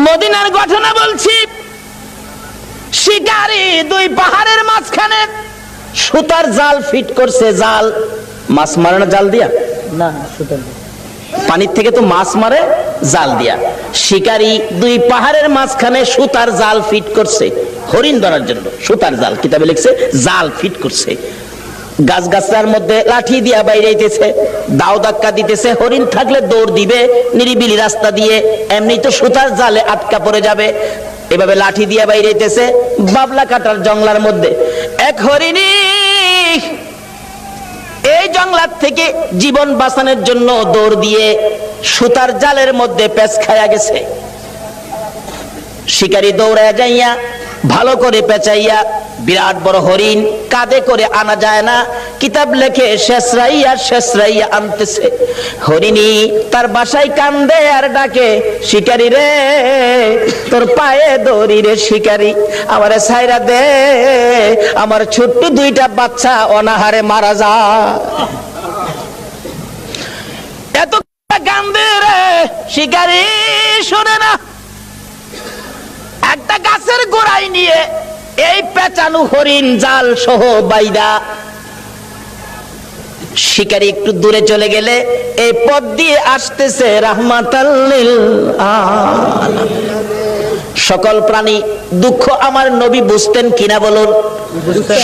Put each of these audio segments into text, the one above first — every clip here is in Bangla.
মদিনার ঘটনা বলছি। শিকারী দুই পাহাড়ের মাঝখানে সুতার জাল ফিট করছে। জাল মাছ মারে না জাল দিয়া? না সুতরাং পানির থেকে তো মাছ মারে জাল দিয়া। শিকারী দুই পাহাড়ের মাঝখানে সুতার জাল ফিট করছে হরিণ ধরার জন্য। সুতার জাল, কিতাবে লিখছে জাল ফিট করছে। গাছ গাছার মধ্যে লাঠি দিয়া বাইরেইতেছে, দাও ধাক্কা দিতেছে। হরিণ থাকলে দৌড় দিবে নিরিবিলি রাস্তা দিয়ে, এমনি তো সুতার জালে আটকা পড়ে যাবে। এভাবে লাঠি দিয়া বাইরেইতেছে বাবলা কাটার জঙ্গলার মধ্যে। এক হরিণী এই জঙ্গলার থেকে জীবন বাঁচানোর জন্য দৌড় দিয়ে সুতার জালের মধ্যে পেঁচ খায়া গেছে। শিকারী দৌড়ায় যাইয়া ভালো করে পেঁচাইয়া বিরাট বড় হরিণ কাঁধে করে আনা যায় না। কিতাব লেখে শেষরাইয়া আনতেছে। হরিণী তার বাসায় কান্দে আর ডাকে, শিকারী রে তোর পায়ে দড়ি রে শিকারী, আমারে ছাইরা দে, আমার ছোট্ট দুইটা বাচ্চা অনাহারে মারা যায়। এত কান্দে রে শিকারী, শোনে না। একটা গাছের গোড়ায় নিয়ে এই পেঁচানো হরিণ জাল সহ বাইদা শিকারী একটু দূরে চলে গেলে এই পথ দিয়ে আসতেছে রাহমাতাল লিল আলামিন। সকল প্রাণী দুঃখ আমার নবী বুঝতেন কিনা বলুন?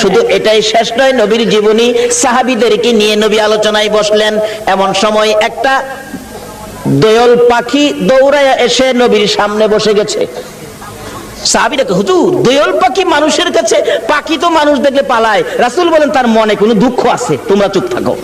শুধু এটাই শেষ নয়, নবীর জীবনী সাহাবীদেরকে নিয়ে নবী আলোচনায় বসলেন। এমন সময় একটা দোয়েল পাখি দৌড়ায়া এসে নবীর সামনে বসে গেছে। সাহাবীরা কে, হুজুর দোয়েল পাখি মানুষের কাছে, পাখি তো মানুষ দেখলে পালায়। রাসূল বলেন তার মনে কোনো দুঃখ আছে, তোমরা চুপ থাকো।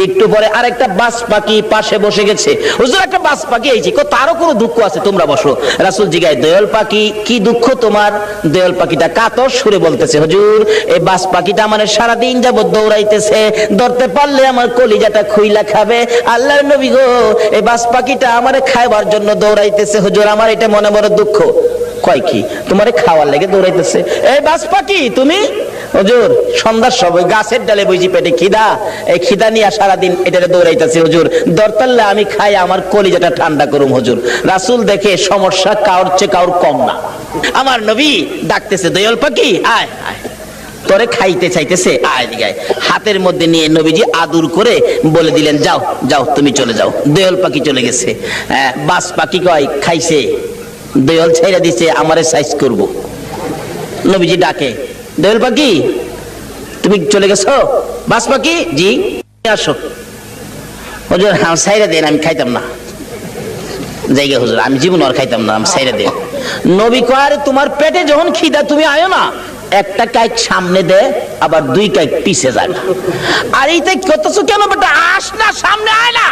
একটু পরে আরেকটা বাজ পাখি পাশে বসে গেছে। হুজুর একটা বাজ পাখি আইছে, তারও কোনো দুঃখ আছে, তোমরা বসো। রাসূল জিগায়, দোয়েল পাখি কি দুঃখ তোমার? দোয়েল পাখিটা কাতর সুরে বলতেছে, হুজুর এই বাজ পাখিটা আমার সারাদিন যাবত দৌড়াইতেছে, ধরতে পারলে আমার কলিজাটা খুইলা খাবে। আল্লাহর নবী গো, এই বাজ পাখিটা আমারে খাইবার জন্য দৌড়াইতেছে, হুজুর আমার এটা মনে বড় দুঃখ। কয় কি তোমারে খাওয়ার লেগে দৌড়াইতেছে? এই বাজ পাখি তুমি? হুজুর সন্ধ্যার সময় গাছের ডালে বইছি, পেটে খিদা, এই খিদা নিয়ে সারাদিন এটারে দৌড়াইতেছে, হুজুর ধরতাল্লে আমি খাই আমার কলিজাটা ঠান্ডা করুম হুজুর। রাসূল দেখে সমস্যা কাউর চেয়ে কাউর কম না। আমার নবী ডাকতেছে, দোয়েল পাখি আয় আয়, তোরে খাইতে চাইতেছে, আয় দিকে আয়। হাতের মধ্যে নিয়ে নবীজি আদর করে বলে দিলেন, যাও যাও তুমি চলে যাও। দোয়েল পাখি চলে গেছে। বাজ পাখি কয় খাইছে, দোয়েল ছেড়ে দিছে, আমারে সাইজ করব। নবীজি ডাকে, দোয়েল পাখি তুমি চলে গেছো? বাজ পাখি জি আসো। হুজুর হ্যাঁ ছাইরা দেন, আমি খাইতাম না। জায়গা হুজুর আমি জীবন আর খাইতাম না, আমি ছাইরা দেন। নবী কয়, তোমার পেটে যখন খিদা তুমি আয়ো না, একটা কাইক সামনে দে, আবার দুই কাইক পিছে যাবে। আর এইটা করতেছো কেন বেটা? আস না, সামনে আয় না।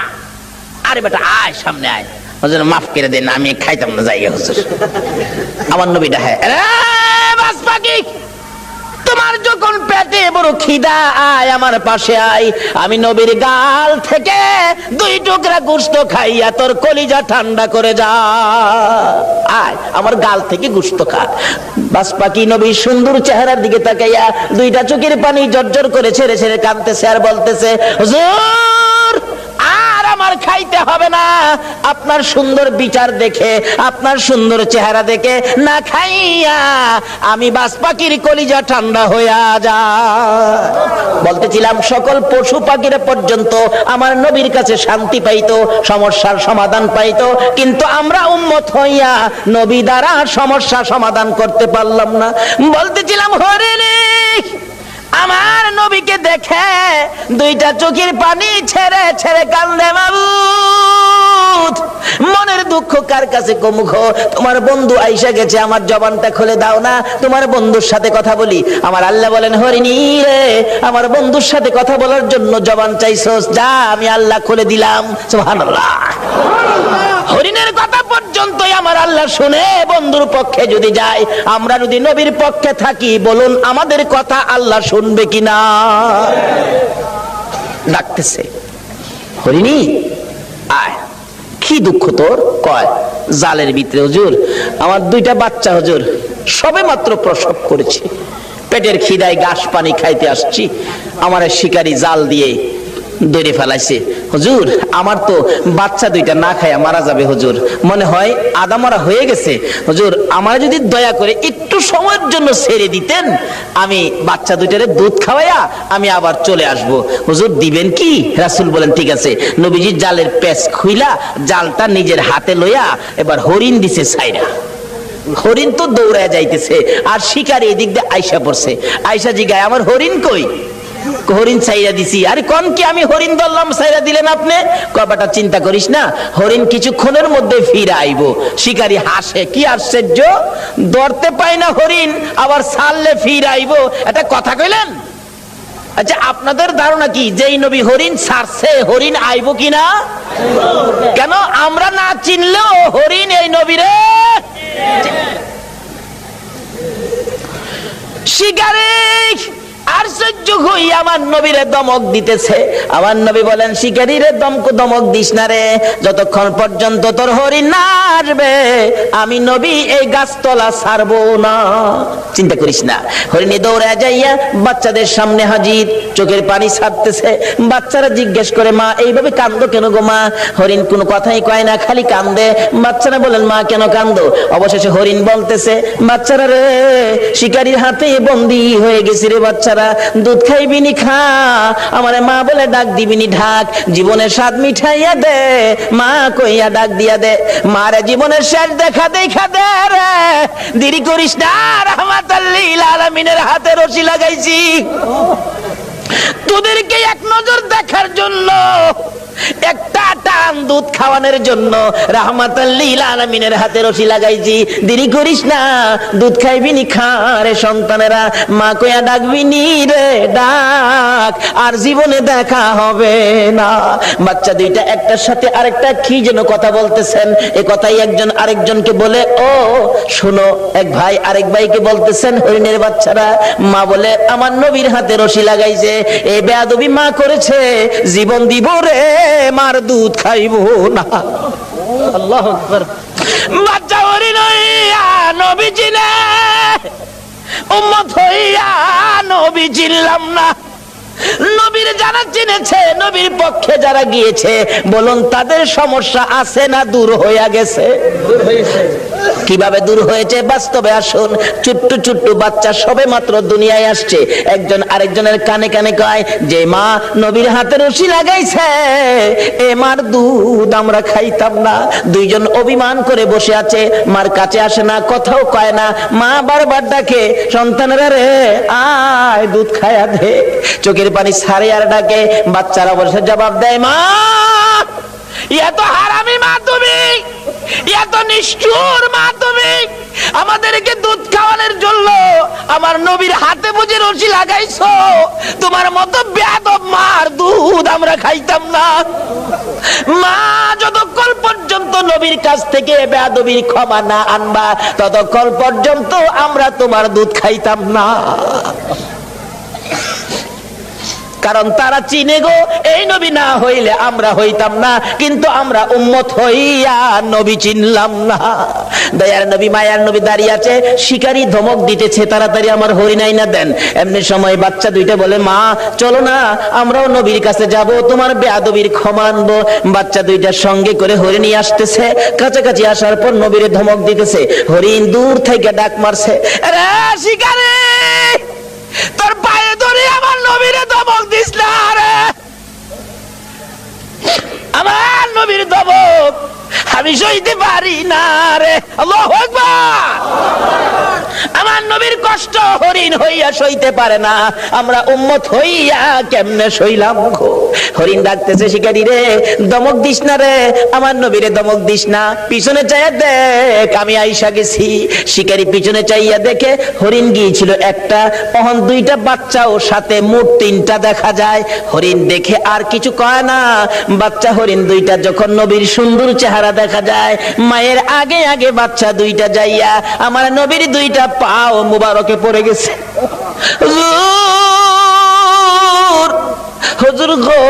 আরে বেটা আয়, সামনে আয়। হুজুর মাফ করে দেন, আমি খাইতাম না জায়গা হুজুর। আমার নবীটা হ্যাঁ, বাজ পাখি তোমার যখন পেটে বড় খিদা, আয় আমার পাশে আয়, আমি নবীর গাল থেকে দুই টুকরা গোশত খাইয়া তোর কলিজা ঠান্ডা করে যা। আয় আমার গাল থেকে গোশত খা। বাজ পাখি নবীর সুন্দর চেহারার দিকে তাকাইয়া দুইটা চোখের পানি জর্জর করে ছেড়ে ছেড়ে কাঁদতেছে আর বলতেছে, হুজুর আর আমার খাইতে হবে না, আপনার সুন্দর বিচার দেখে, আপনার সুন্দর চেহারা দেখে না খাইয়া আমি বাজ পাখির কলিজা ঠান্ডা হইয়া যায়। বলতেছিলাম সকল পশু পাখিরা পর্যন্ত আমার নবীর কাছে শান্তি পাইতো, সমস্যার সমাধান পাইতো, কিন্তু আমরা উম্মত হইয়া নবী দ্বারা সমস্যা সমাধান করতে পারলাম না। বলতেছিলাম হরিণী আমার নবীকে দেখে দুইটা চোখের পানি ছেড়ে ছেড়ে কান্দে। মাবুদ মনের দুঃখ কার কাছে কমুখ? তোমার বন্ধু আইসা গেছে, আমার জবানটা খুলে দাও না, তোমার বন্ধুর সাথে কথা বলি। আমার আল্লাহ বলেন, হরিণী রে আমার বন্ধুর সাথে কথা বলার জন্য জবান চাইছস, যা আমি আল্লাহ খুলে দিলাম। সুবহানাল্লাহ। হরিণের কথা পর্যন্তই আমার আল্লাহ শুনে বন্ধুর পক্ষে যদি যায়, আমরা যদি নবীর পক্ষে থাকি, বলুন আমাদের কথা আল্লাহ শুনবে কিনা? ডাকতেছে, হরিণী আয়, কি দুঃখ তোর? কয় জালের ভিতরে হুজুর আমার দুইটা বাচ্চা হুজুর সবে মাত্র প্রসব করেছি, পেটের খিদায় ঘাস পানি খাইতে আসছি, আমার শিকারী জাল দিয়ে ধরে ফেলাইছে, হুজুর আমার তো বাচ্চা দুইটা না খায়া মারা যাবে হুজুর, মনে হয় আদা মারা হয়ে গেছে, হুজুর আমার যদি দয়া করে একটু সময়ের জন্য ছেড়ে দিতেন, আমি বাচ্চা দুইটারে দুধ খাওয়াইয়া আমি আবার চলে আসব। হুজুর দিবেন কি? রাসূল বলেন ঠিক আছে। নবীজি জালের পেঁচ খুইলা জালটা নিজের হাতে লইয়া এবার হরিণ দিছে ছাইরা। হরিণ তো দৌড়ায় যাইতেছে আর শিকারী এদিক দিয়ে আইসা পড়ছে। আইসা জিগায় আমার হরিণ কই? হরিণ ছাইরা দিছি। আরে কোন কি আমি হরিণ ধরলাম ছাইরা দিলেন আপনি? কবাটা চিন্তা করিস না, হরিণ কিছুক্ষণের মধ্যে ফিরে আইবো। শিকারী হাসে, কি আশ্চর্য, ধরতে পাই না হরিণ আবার ছাড়লে ফিরে আইবো, এটা কথা কইলেন? আচ্ছা আপনাদের ধারণা কি যেই নবী হরিণ ছাড়ছে হরিণ আইবো কিনা? কেন আমরা না চিনলেও হরিণ এই নবীরে শিকারী আশ্চর্য হই আমার নবীরে দমক দিতেছে। আমার নবী বলেন শিকারীরে দমক দিস না রে, যতক্ষণ পর্যন্ত তোর হরিণ না আসবে আমি নবী এই গাছতলা ছাড়বো না। চিন্তা করিস না। হরিণী দৌড়ে যাইয়া বাচ্চাদের সামনে হাজির, চোখের পানি ছাড়তেছে। বাচ্চারা জিজ্ঞেস করে মা এইভাবে কান্দো কেন গো মা? হরিণ কোনো কথাই কয় না, খালি কান্দে। বাচ্চারা বলেন মা কেন কান্দো? অবশেষে হরিণ বলতেছে বাচ্চারা রে, শিকারীর হাতে বন্দী হয়ে গেছি রে বাচ্চারা, দুধ খাইবিনি খা, আমার মা বলে ডাক দিবিনি ঢাক, জীবনের স্বাদ মিঠাইয়া দে, মা কইয়া ডাক দিয়া দে, মারে জীবনের শেষ দেখা দেখা দে রে, দেরি করিস না, রাহমাতাল লিল আলামিনের হাতে রশি লাগাইছি তোদেরকে এক নজর দেখার জন্য, একটা টান দুধ খাওয়ানোর জন্য রাহমাতাল লিল আলামিনের হাতে রশি লাগাইছি, দেরি করিস না, দুধ খাইবি নি খা রে সন্তানেরা, মা কইয়া ডাকবি নি রে ডাক, আর জীবনে দেখা হবে না। বাচ্চা দুইটা একটার সাথে আরেকটা কি যেন কথা বলতেছেন, এ কথাই একজন আরেকজনকে বলে ও শোনো, এক ভাই আরেক ভাইকে বলতেছেন হরিণের বাচ্চারা, মা বলে আমার নবীর হাতে রশি লাগাইছে, এই বেয়াদবি মা করেছে, জীবন দিব রে মার দুধ খাইব না। আল্লাহু আকবার। বাচ্চা হরিণ হইয়া নবী চিনে, উম্মত হইয়া নবী চিনলাম না। নবীর যারা চিনেছে, নবীর পক্ষে যারা গিয়েছে, বলুন তাদের সমস্যা আছে না দূর হইয়া গেছে? কিভাবে দূর হয়েছে বাস্তবে আসুন। ছোট্ট ছোট্ট বাচ্চা সবে মাত্র দুনিয়ায় আসছে, একজন আরেকজনের কানে কানে কয় যে মা নবীর হাতে রশি লাগাইছে, এ মার দুধ আমরা খাইতাম না। দুইজন অভিমান করে বসে আছে, মার কাছে আসে না, কথাও কয় না, মা বারবার ডাকে সন্তানেরা রে আয় দুধ খায়া দে, চোখের পানি ছাড়ে আর ডাকে, বাচ্চারা অবশ্য জবাব দেয় মা এত হারামি মা তুমি, এত নিষ্ঠুর মা তুমি, আমাদেরকে দুধ খাওয়ানোর জন্য আমার নবীর হাতে বুঝে রশি লাগাইছো, তোমার মতো বেয়াদব মার দুধ আমরা খাইতাম না। মা যতক্ষণ পর্যন্ত নবীর কাছ থেকে বেয়াদবির ক্ষমা না আনবা ততক্ষণ পর্যন্ত আমরা তোমার দুধ খাইতাম না। কারণ তারা চিনে গো এই নবী না হইলে আমরা হইতাম না, কিন্তু আমরা উম্মত হইয়া নবী চিনলাম না। দয়ার নবী মায়ার নবী দাঁড়িয়ে আছে, শিকারী ধমক দিতেছে তাড়াতাড়ি আমার হরিণ আইনা দেন। এমনি সময় বাচ্চা দুইটা বলে মা চলো না আমরাও নবীর কাছে যাব, তোমার বেয়াদবির ক্ষমা আনবো। বাচ্চা দুইটার সঙ্গে করে হরিণ নিয়ে আসতেছে, কাছাকাছি আসার পর নবীরে ধমক দিতেছে, হরিণ দূর থেকে ডাক মারছে, আরে শিকারী তোর পায়ে ধরে আমার নবীরে ধমক দিস না রে, আমার নবীর ধমক আমি সইতে পারি না রে। আল্লাহু আকবার। আমার নবীর কষ্ট হরিণ হইয়া সইতে পারে না, আমরা উম্মত হইয়া কেমনে সইলাম গো। হরিণ ডাকতেছে শিকারী রে ধমক দিস না রে, আমার নবীরে ধমক দিস না, পিছনে চাইয়া দেখ আমি আইসা গেছি। শিকারী পিছনে চাইয়া দেখে হরিণ গিয়েছিল একটা, তখন দুইটা বাচ্চাও সাথে, মোট তিনটা দেখা যায়। হরিণ দেখে আর কিছু কয় না। বাচ্চা হরিণ দুইটা যখন নবীর সুন্দর চেহারা দেখা যায়, মায়ের আগে আগে বাচ্চা দুইটা যাইয়া আমার নবীর দুইটা পাও মুবারকে পড়ে গেছে। হুজুর গো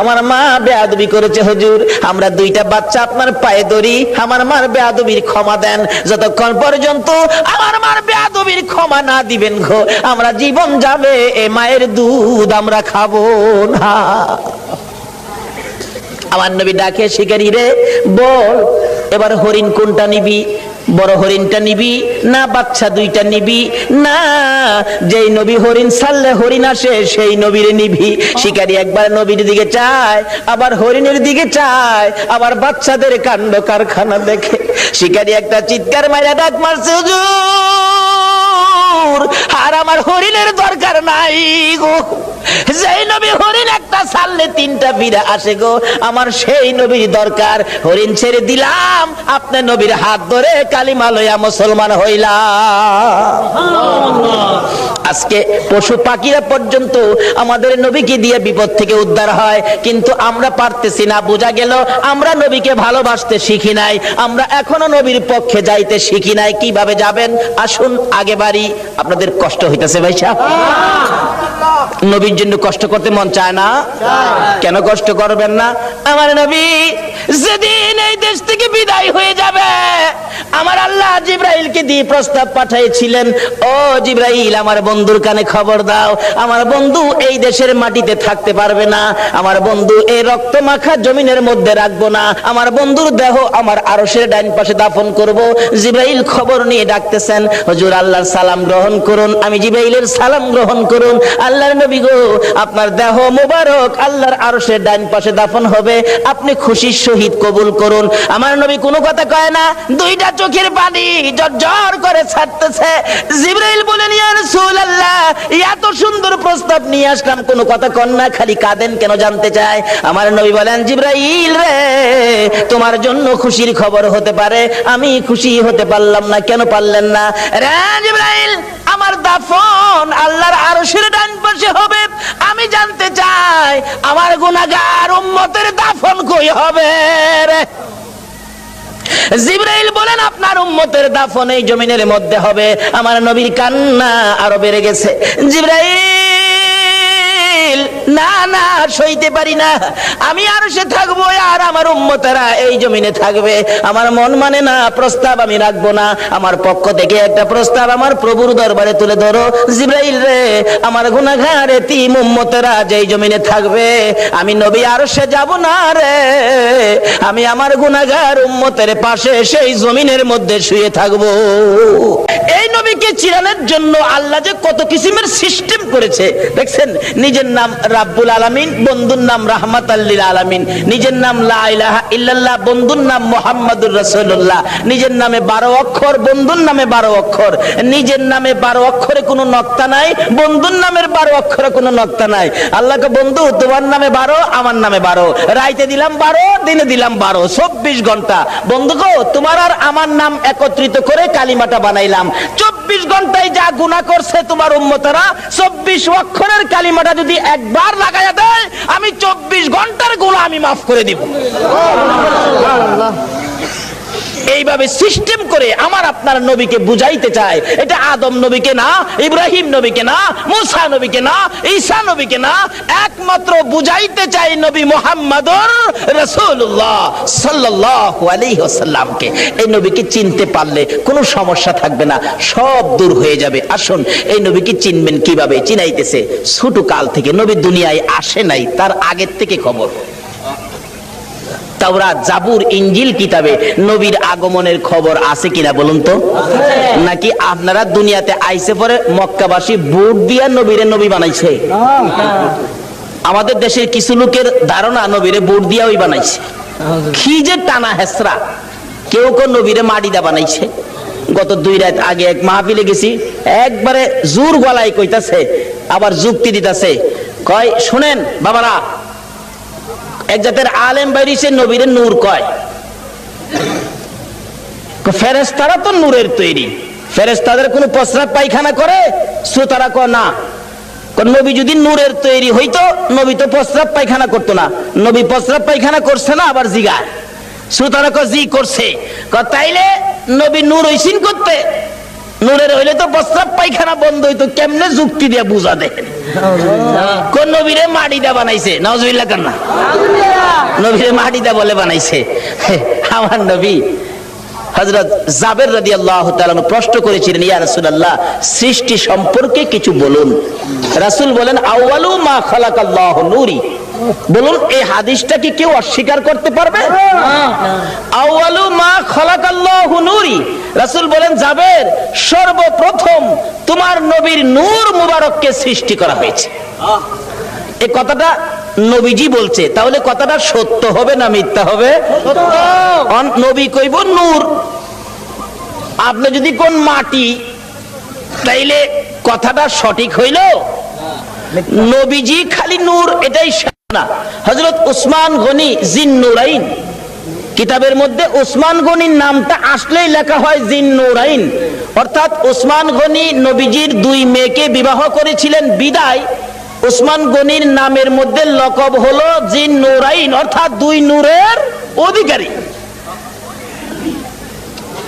আমার মা বেয়াদবি করেছে হুজুর, আমরা দুইটা বাচ্চা আপনার পায়ে ধরি, আমার মার বেয়াদবির ক্ষমা দেন। যতক্ষণ পর্যন্ত আমার মার বেয়াদবির ক্ষমা না দিবেন গো আমরা জীবন যাবে এ মায়ের দুধ আমরা খাবো না। আমার নবী ডাকে, শিকারী রে বল এবার হরিণ কোনটা নিবি? বড় হরিণটা নিবি না বাচ্চা দুইটা নিবি? না, যেই নবী হরিণ ছাড়লে হরিণ আসে সেই নবীরে নিবি। শিকারী একবার নবীর দিকে চায়, আবার হরিণের দিকে চায়, আবার বাচ্চাদের কাণ্ড কারখানা দেখে শিকারী একটা চিৎকার মাইরা ডাক মারছে, হুজুর আর আমার হরিণের দরকার নাই গো, যেই নবী হরিণ একটা ছাড়লে তিনটা ফিরে আসে গো, আমার সেই নবীর দরকার। হরিণ ছেড়ে দিলাম, আপনার নবীর হাত ধরে কালিমা লইয়া মুসলমান হইলাম। আজকে পশু পাখিরা পর্যন্ত আমাদের নবীকে দিয়ে বিপদ থেকে উদ্ধার হয়, কিন্তু আমরা পারতেছি না। বোঝা গেল আমরা নবীকে ভালোবাসতে শিখি নাই, আমরা এখনো নবীর পক্ষে যাইতে শিখি নাই। কিভাবে যাবেন আসুন আগে বাড়ি। আপনাদের কষ্ট হইতেছে ভাই সাহেব? নবীর জন্য কষ্ট করতে মন চায় না? কেন কষ্ট করবেন না? আমার নবী যেদিন এই দেশ থেকে বিদায় হয়ে যাবে, আমার আল্লাহ জিবরাইলকে দিয়ে প্রস্তাব পাঠিয়েছিলেন, ও জিবরাইল আমার বন্ধুর কানে খবর দাও, আমার বন্ধু এই দেশের মাটিতে থাকতে পারবে না, আমার বন্ধু এই রক্ত মাখা জমিনের মধ্যে রাখবো না, আমার বন্ধুর দেহ আমার আরশের ডাইন পাশে দাফন করব। জিবরাইল খবর নিয়ে ডাকতেছেন, হুজুর আল্লাহর সালাম গ্রহণ করুন। আমি জিবরাইলের সালাম গ্রহণ করুন। আল্লাহর নবী গো, আপনার দেহ মোবারক আল্লাহর আরশের ডাইন পাশে দাফন হবে, আপনি খুশির সহিত কবুল করুন। আমার নবী কোনো কথা কয় না, দুইটা চোখের পানি ঝরঝর করে ছাড়তেছে। জিবরাইল বলেন, ইয়া রাসূলুল্লাহ এত সুন্দর প্রস্তাব নিয়ে আসলাম, কোনো কথা কন না, খালি কাঁদেন কেন জানতে চায়। আমার নবী বলেন, জিবরাইল রে তোমার জন্য খুশির খবর হতে পারে, আমি খুশি হতে পারলাম না। কেন পারলেন না? রে জিবরাইল আমার দাফন আল্লাহর আরশের ডান পাশে হবে, আমি জানতে চাই আমার গুনাহগার উম্মতের দাফন কই হবে রে? জিবরাইল বলেন, আপনার উম্মতের দাফন এই জমিনের মধ্যে হবে। আমার নবীর কান্না আরো বেড়ে গেছে। জিবরাইল না না সইতে পারি না, আমি আরশে থাকবো আর আমার উম্মতেরা এই জমিনে থাকবে, আমার মন মানে না, প্রস্তাব আমি রাখবো না। আমার পক্ষ থেকে একটা প্রস্তাব আমার প্রভুর দরবারে তুলে ধরো। জিবরাইল রে আমার গুনাহগার এতিম উম্মতেরা যেই জমিনে থাকবে, আমি নবী আরশে যাব না রে, আমি আমার গুনাহগার উম্মতের পাশে সেই জমিনের মধ্যে শুয়ে থাকবো। এই নবীকে চিরানোর জন্য আল্লাহ যে কত কিসিমের সিস্টেম করেছে দেখছেন। নিজের নাম রাব্বুল আলামিন, বন্ধুর নাম রাহমাতাল লিল আলামিন, নিজের নাম লা ইলাহা ইল্লাল্লাহ, বন্ধুর নাম মুহাম্মাদুর রাসূলুল্লাহ, নিজের নামে 12 অক্ষর, বন্ধুর নামে 12 অক্ষর, নিজের নামে 12 অক্ষরে কোনো নক্তা নাই, বন্ধুর নামের 12 অক্ষরে কোনো নক্তা নাই। আল্লাহকে বন্ধু তোমার নামে 12, আমার নামে 12, রাইতে দিলাম 12, দিনে দিলাম 12, 24 ঘন্টা। বন্ধু গো তোমার আর আমার নাম একত্রিত করে কালিমাটা বানাইলাম। 24 ঘন্টায় যা গুনাহ করছে তোমার উম্মতেরা, 24 অক্ষরের কালিমাটা যদি একবার লাগায়া দেয়, আমি 24 ঘন্টার গুনাহ আমি মাফ করে দিব। এইভাবে সিস্টেম করে আমার আপনার নবীকে বুঝাইতে চায়। এটা আদম নবীকে না, ইব্রাহিম নবীকে না, মুসা নবীকে না, ঈসা নবীকে না, একমাত্র বুঝাইতে চাই নবী মুহাম্মদুর রাসূলুল্লাহ সাল্লাল্লাহু আলাইহি ওয়াসাল্লামকে। এই নবীকে চিনতে পারলে কোনো সমস্যা থাকবে না, সব দূর হয়ে যাবে। আসুন এই নবীকে চিনবেন কিভাবে? চিনাইতেছে ছোট কাল থেকে, নবী দুনিয়ায় আসে নাই, তার আগের থেকে খবর। তাওরাত, জাবুর, ইনজিল কিতাবে নবীর আগমনের খবর আছে কিনা বলুন তো? নাকি আপনারা দুনিয়াতে আইসে পরে মক্কাবাসী ভোট দিয়া নবীরে নবী বানাইছে? আমাদের দেশের কিছু লোকের ধারণা নবীরে ভোট দিয়া ওই বানাইছে। কি যে টানা হেসরা! কেউ কেউ নবীরে মাটি দা বানাইছে। গত 2 রাত আগে এক মাহফিলে গেছি, একবারে জোর গলায় কইতাছে, আবার যুক্তি দিতাছে, কয় শুনেন বাবারা, এক জাতের আলেম বাইরিছে নবীরে নূর কয়। ফেরেশতারা তো নূরের তৈরি, ফেরেশতাদের কোনো প্রস্রাব পায়খানা করে? শ্রোতারা কয় না। নবী যদি নূরের তৈরি হইতো, নবী তো প্রস্রাব পায়খানা করতো না। নবী প্রস্রাব পায়খানা করছে না? আবার জিগায়। শ্রোতারা কয় জি করছে। তাইলে নবী নূর হইছেন করতে? নূরের হইলে তো প্রস্রাব পায়খানা বন্ধ হইতো। কেমনে যুক্তি দিয়ে বুঝা দেন? কোন নবীরে মাটি দা বানাইছে? নাউজুবিল্লাহ কান্না। নবীরে মাটি দা বলে বানাইছে। আমার নবী হযরত জাবের রাদিয়াল্লাহু তাআলা প্রশ্ন করেছিলেন, ইয়া রাসূলুল্লাহ সৃষ্টি সম্পর্কে কিছু বলুন। রাসূল বলেন, আউয়ালু মা খালাকাল্লাহু নূরি, বলুন এই হাদিসটা কি কেউ অস্বীকার করতে পারবে? আউয়ালু মা খালাকাল্লাহু নূরি, রাসূল বলেন জাবের, সর্বপ্রথম তোমার নবীর নূর মুবারককে সৃষ্টি করা হয়েছে। এই কথাটা নবীজি বলছে, তাহলে কথাটা সত্য হবে না মিথ্যা হবে? নবী কইব নূর, আপনি যদি কোন মাটি, তাইলে কথাটা সঠিক হইল? নবীজি খালি নূর এটাই না। হযরত উসমান গনি জিন্নুরাইন কিতাবের মধ্যে উসমান গনির নামটা আসলেই লেখা হয় জিন্নুরাইন, অর্থাৎ উসমান গনি নবীজির দুই মেয়েকে বিবাহ করেছিলেন বিদায় উসমান গনির নামের মধ্যে লকব হলো জিন্নুরাইন, অর্থাৎ দুই নূরের অধিকারী।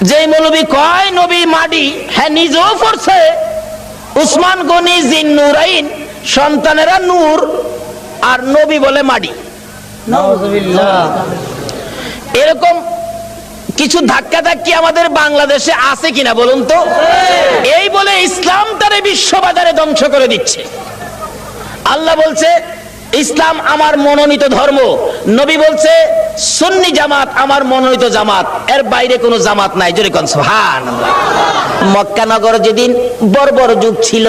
যেই মৌলবী কয় নবী মাটি, হ্যাঁ নিজেও পড়ছে উসমান গনি জিন্নুরাইন, সন্তানেরা নূর, আর নবী বলে মাটি। এরকম কিছু ধাক্কা ধাক্কি আমাদের বাংলাদেশে আছে কিনা বলুন তো? এই বলে ইসলামটারে বিশ্ববাজারে ধ্বংস করে দিচ্ছে। আল্লাহ বলছে ইসলাম আমার মনোনীত ধর্ম, নবী বলছে সুন্নি জামাত আমার মনোনীত জামাত, এর বাইরে কোনো জামাত নাই। জোরে কোন সুবহানাল্লাহ। মক্কা নগর যেদিন বর্বর যুগ ছিল,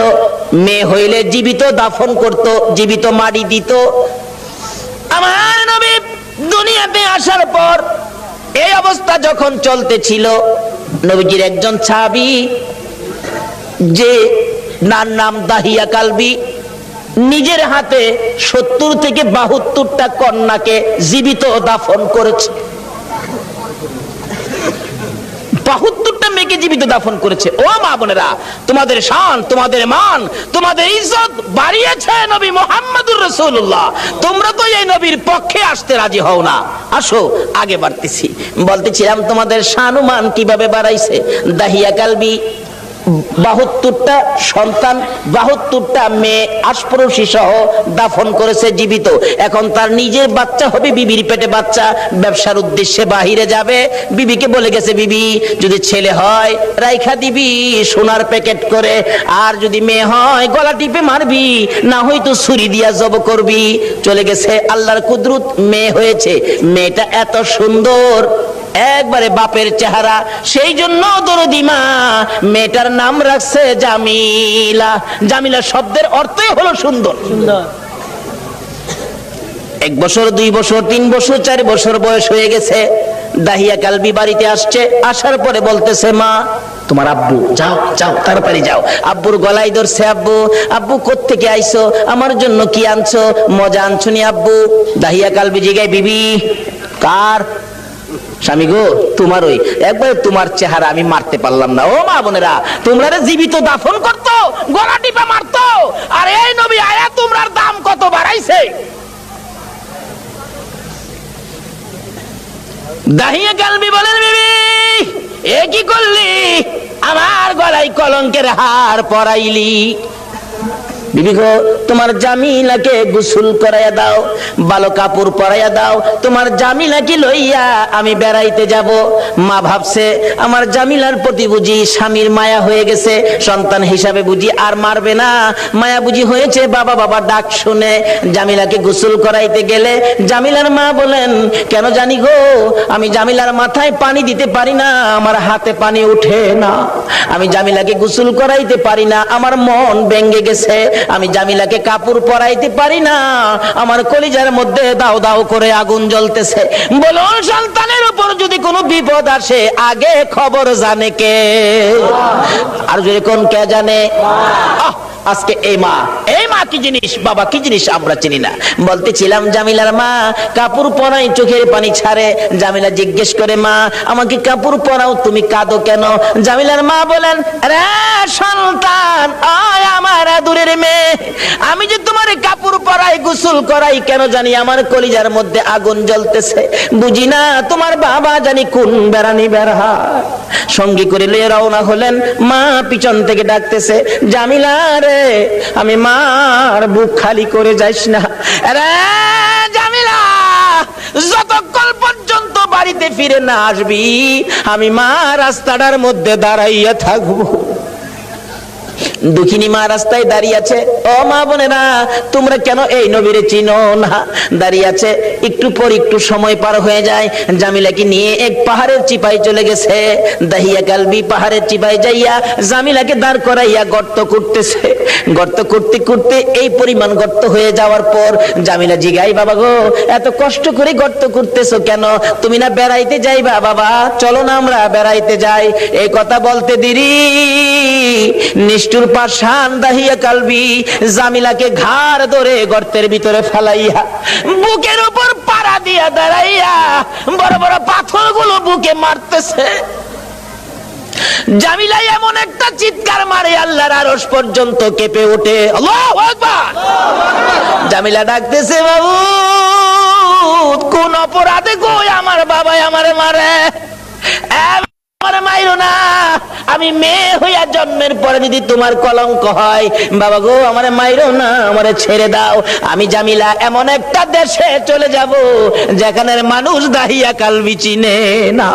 মেয়ে হইলে জীবিত দাফন করত, জীবিত মাটি দিত। আমার নবী দুনিয়াতে আসার পর এই অবস্থা যখন চলতেছিল, নবীজির একজন সাহাবী যে নাম দাহিয়া কালবি, নিজের হাতে 70 থেকে 72টা কন্যাকে জীবিত দাফন করেছে। 72টা মেয়েকে জীবিত দাফন করেছে। ও মা বোনেরা, তোমাদের শান, তোমাদের মান, তোমাদের ইজ্জত বাড়িয়েছে নবী মুহাম্মদুর রাসূলুল্লাহ। তোমরা তো এই নবীর পক্ষে আসতে রাজি হও না। আসো আগে বাড়তেছি। বলতেছিলাম তোমাদের শান ও মান কিভাবে বাড়াইছে। দাহিয়া কালবি 72টা সন্তান, 72টা মেয়ে আশপরশী সহ দাফন করেছে জীবিত। এখন তার নিজের বাচ্চা হবে, বিবির পেটে বাচ্চা, ব্যবসার উদ্দেশ্যে বাহিরে যাবে। বিবিকে বলে গেছে, বিবি যদি ছেলে হয় রাইখা দিবি সোনার প্যাকেট করে, আর যদি মেয়ে হয় গলা টিপে মারবি, না হয়তো ছুরি দিয়া জব করবি। চলে গেছে, আল্লাহর কুদরত মেয়ে হয়েছে। মেয়েটা এত সুন্দর, একবারে বাপের চেহারা, সেই জন্য দরদি মা মেয়েটার নাম রাখছে জামিলা। জামিলা শব্দের অর্থই হলো সুন্দর। 1 বছর 2 বছর 3 বছর 4 বছর বয়স হয়ে গেছে। দাহিয়া কালবি বাড়িতে আসছে, আসার পরে বলতেছে, মা তোমার আব্বু, যাও যাও তাড়াতাড়ি যাও। আব্বুর গলায় ধরছে, আব্বু আব্বু কোত্থেকে আইছো, আমার জন্য কি আনছো, মজা আনছো নি আব্বু? দাহিয়া কালবি জিগায়, বিবি কার? স্বামী গো তোমার। ওই একবার তোমার চেহারা আমি মারতে পারলাম না। ও মা বোনেরা, তোমরা জীবিত দাফন করতো, গলা টিপা মারতো, আর এই নবী আয়া তোমরার দাম কত বাড়াইছে। দাহিয়া কালবি বলেন, বিবি এ কি করলি, আমার গলায় কলঙ্কের হার পরাইলি। বিবি গো তোমার জামিলাকে গোসল করাইয়া দাও, ভালো কাপড় পরাইয়া দাও, তোমার জামিলাকে লইয়া আমি বেড়াইতে যাব। মা ভাবছে আমার জামিলার প্রতি বুঝি স্বামীর মায়া হয়ে গেছে, সন্তান হিসাবে বুঝি আর মারবে না, মায়া বুঝি হয়েছে। বাবা বাবা ডাক শুনে জামিলাকে গোসল করাইতে গেলে জামিলার মা বলেন, কেন জানি গো আমি জামিলার মাথায় পানি দিতে পারি না, আমার হাতে পানি উঠে না, আমি জামিলাকে গোসল করাইতে পারি না, আমার মন ভেঙে গেছে, আমি জামিলাকে কাপড় পরাইতে পারি না, আমার কলিজার মধ্যে দাও দাও করে আগুন জ্বলতেছে। বলুন, সন্তানের উপর যদি কোনো বিপদ আসে আগে খবর জানে কে? আর যদি কোন কে জানে? আজকে এই মা কি জিনিস, বাবা কি জিনিস আমরা চিনি না। বলতেছিলাম জামিলার মা কাপড় পরাই, চোখের পানি ছাড়ে। জামিলা জিজ্ঞেস করে, মা আমাকে কাপড় পরাও, তুমি কাঁদো কেন? জামিলার মা বলেন, রে সন্তান, আয় আমার দূরের মেয়ে, আমি যে তোমার কাপড় পরাই গোসল করাই, কেন জানি আমার কলিজার মধ্যে আগুন জ্বলতেছে। বুঝি না তোমার বাবা জানি কোন বেড়ানি বেড়া সঙ্গী করে লিয়ে রওনা হলেন। মা পিছন থেকে ডাকতেছে, জামিলা রে আমি মার বুক খালি করে যাইস না রে জামিলা, যতক্ষণ পর্যন্ত বাড়িতে ফিরে না আসবি আমি মা রাস্তাটার মধ্যে দাঁড়াইয়া থাকবো। দুঃখিনী মা রাস্তায় দাঁড়িয়ে আছে। ও মা বোনেরা, তোমরা কেন এই নবীরে চিনো না? দাঁড়িয়ে আছে। একটু পর একটু সময় পার হয়ে যায়, জামিলাকে নিয়ে এক পাহাড়ের চিপায় চলে গেছে। দাহিয়া কালবি পাহাড়ের চিপায় যাইয়া জামিলাকে দাঁড় করাইয়া গর্ত করতেছে। গর্ত করতে করতে এই পরিমাণ গর্ত হয়ে যাওয়ার পর জামিলা জিগাই, বাবা গো, এত কষ্ট করে গর্ত করতেছো কেন? তুমি না বেড়াইতে যাইবা? বাবা চলো না আমরা বেড়াইতে যাই। এই কথা বলতে দেরি, নিষ্ঠুর পাষাণ দাহিয়া কালবি জামিলাকে ঘাড় ধরে গর্তের ভিতরে ফেলাইয়া বুকের উপর পাড়া দিয়া দাঁড়াইয়া বড় বড় পাথরগুলো বুকে মারতেছে। জামিলা এমন একটা চিৎকার মারে, আল্লাহর আরশ পর্যন্ত কেঁপে ওঠে। আল্লাহু আকবার। জামিলা ডাকতেছে, বাবু কোন অপরাধে গো আমার বাবা আমারে মারে? আমারে মাইরো না, আমি মেয়ে হইয়া জন্মের পরে যদি তোমার কলঙ্ক হয়, বাবা গো আমারে মাইরো না, আমারে ছেড়ে দাও। আমি জামিলা এমন একটা দেশে চলে যাব যেখানের মানুষ দাহিয়া কালবি চিনে না।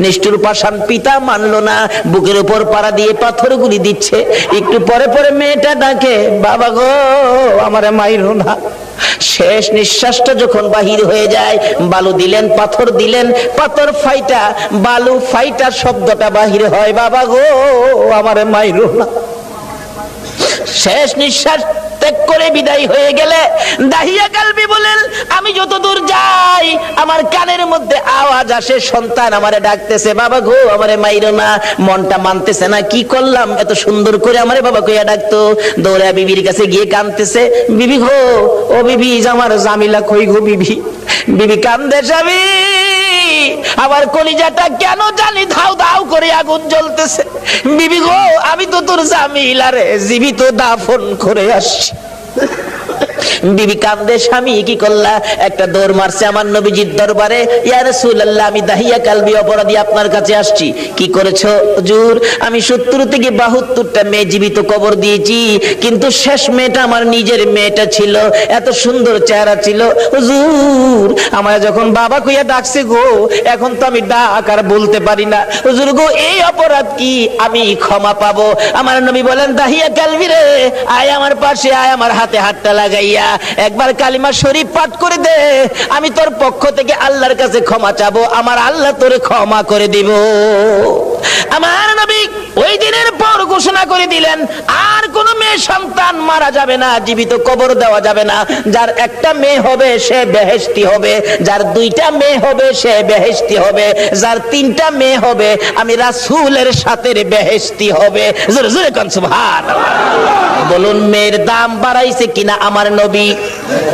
নিষ্ঠুর পাষাণ পিতা মানলো না, বুকের উপর পাড়া দিয়ে পাথরগুলি দিচ্ছে। একটু পরে পরে মেয়েটা ডাকে, বাবা গো আমারে মাইরো না। শেষ নিঃশ্বাসটা যখন বাহির হয়ে যায়, বালু দিলেন, পাথর দিলেন, পাথর ফাইটা বালু ফাইটা শব্দটা বাহির হয়, বাবা গো আমারে মাইরো না। শেষ নিঃশ্বাস ত্যাগ করে বিদায় হয়ে গেলে দাহিয়া কালবি বলেন, আমি যত দূর যাই আমার কানের মধ্যে আওয়াজ আসে, সন্তান আমারে ডাকতেছে, বাবা গো আমারে মাইরো না। মনটা মানতেছে না, কি করলাম, এত সুন্দর করে আমারে বাবা কইয়া ডাকতো। দৌড়া বিবির কাছে গিয়ে কাঁদতেছে, বিবি গো, ও বিবি আমার জামিলা কই গো বিবি? বিবি কান্দে, স্বামী আমার কলিজাটা কেন জানি ধাউ ধাউ করে আগুন জ্বলতেছে। বিবি গো, আমি তো তোর জামিলারে জীবিত দাফন করে আসছি। বিবি কান্দে, স্বামী কি করলা? একটা দৌড় মারছে আমার নবীজির দরবারে, ইয়া রাসূলুল্লাহ আমি দাহিয়া কালবি অপরাধী আপনার কাছে আসছি। কি করেছো হুজুর? আমি 70 থেকে 72টা মেয়ে জীবিত কবর দিয়েছি, কিন্তু শেষ মেয়েটা আমার নিজের মেয়েটা ছিল, এত সুন্দর চেহারা ছিল। হুজুর আমার যখন বাবা কইয়া ডাকছে গো, এখন তো আমি ডাক আর বলতে পারি না। হুজুর গো, এই অপরাধ কি আমি ক্ষমা পাবো? আমার নবী বলেন, দাহিয়া কালবি রে, আয় আমার পাশে আয়, আমার হাতে হাতটা লাগাইয়া একবার কালিমা শরীফ পাঠ করে দে, আমি তোর পক্ষ থেকে আল্লাহর কাছে ক্ষমা চাবো, আমার আল্লাহ তোরে ক্ষমা করে দিব। আমার নবী ওই দিনের পর ঘোষণা করে দিলেন, আর কোন মেয়ে সন্তান মারা যাবে না, জীবিত কবর দেওয়া যাবে না। যার একটা মেয়ে হবে সে বেহেশতি হবে, যার 2টা মেয়ে হবে সে বেহেশতি হবে, যার 3টা মেয়ে হবে আমি রাসূলের সাথে বেহেশতি হবে। জোরে জোরে কোন সুবহানাল্লাহ। বলুন মেয়ের দাম বাড়াইছে কিনা আমার নবী?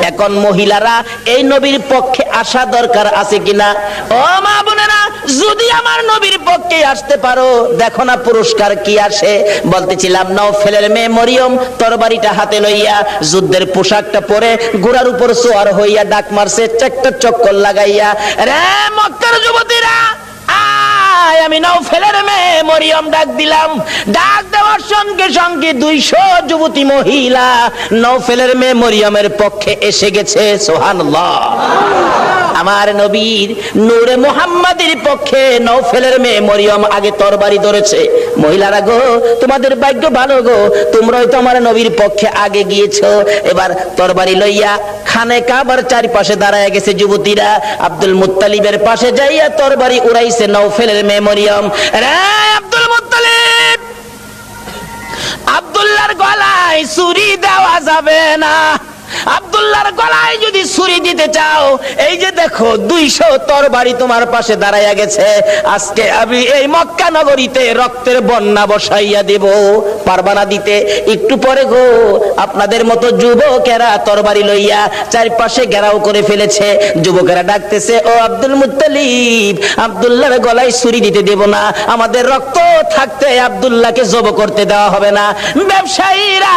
এখন মহিলারা এই নবীর পক্ষে আসা দরকার আছে কিনা? ও মা বোনেরা, যদি আমার নবীর পক্ষে আসতে পারো, দেখো না পুরস্কার কি আসে। বলতেছিলাম, নওফেলের মেয়ে মরিয়ম তরবারিটা হাতে লইয়া যুদ্ধের পোশাকটা পরে ঘোড়ার উপর সোয়ার হইয়া ডাক মারছে, একটা চক্কর লাগাইয়া, রে মক্কার যুবতীরা আমি নওফেলের মেয়ে মরিয়ম ডাক দিলাম। ডাক দেওয়ার সঙ্গে সঙ্গে 200 যুবতী মহিলা নওফেলের মেয়ে মরিয়মের পক্ষে এসে গেছে। সুবহানাল্লাহ। আমার নবীর নূরে মুহাম্মাদের পক্ষে নওফেলের মেয়ে মরিয়ম আগে তরবারি ধরেছে। মহিলারা গো, তোমাদের ভাগ্য ভালো গো, তোমরাই তো আমার নবীর পক্ষে আগে গিয়েছো। এবার তরবারি লইয়া খানে কাবার চারপাশে দাঁড়ায় গেছে যুবতীরা। আব্দুল মুত্তালিবের পাশে যাইয়া তরবারি উড়াইছে নওফেলের মেয়ে মরিয়ম। রে আব্দুল মুত্তালিব, আব্দুল্লাহর গলায় ছুরি দেওয়া যাবে না। আব্দুল্লাহর গলায় যদি ছুরি দিতে চাও, এই যে দেখো 200 তরবারি তোমার পাশে দাঁড়াইয়া গেছে, আজকে আমি এই মক্কা নগরীতে রক্তের বন্যা বসাইয়া দেব। পারবা না দিতে? একটু পরে গো আপনাদের মতো যুবকেরা তরবারি লইয়া চারপাশে ঘেরাও করে ফেলেছে। যুবকেরা ডাকতেছে, ও আব্দুল মুত্তালিব, আব্দুল্লাহর গলায় ছুরি দিতে দেব না, আমাদের রক্ত থাকতে আব্দুল্লাহকে জব করতে দেওয়া হবে না। ব্যবসায়ীরা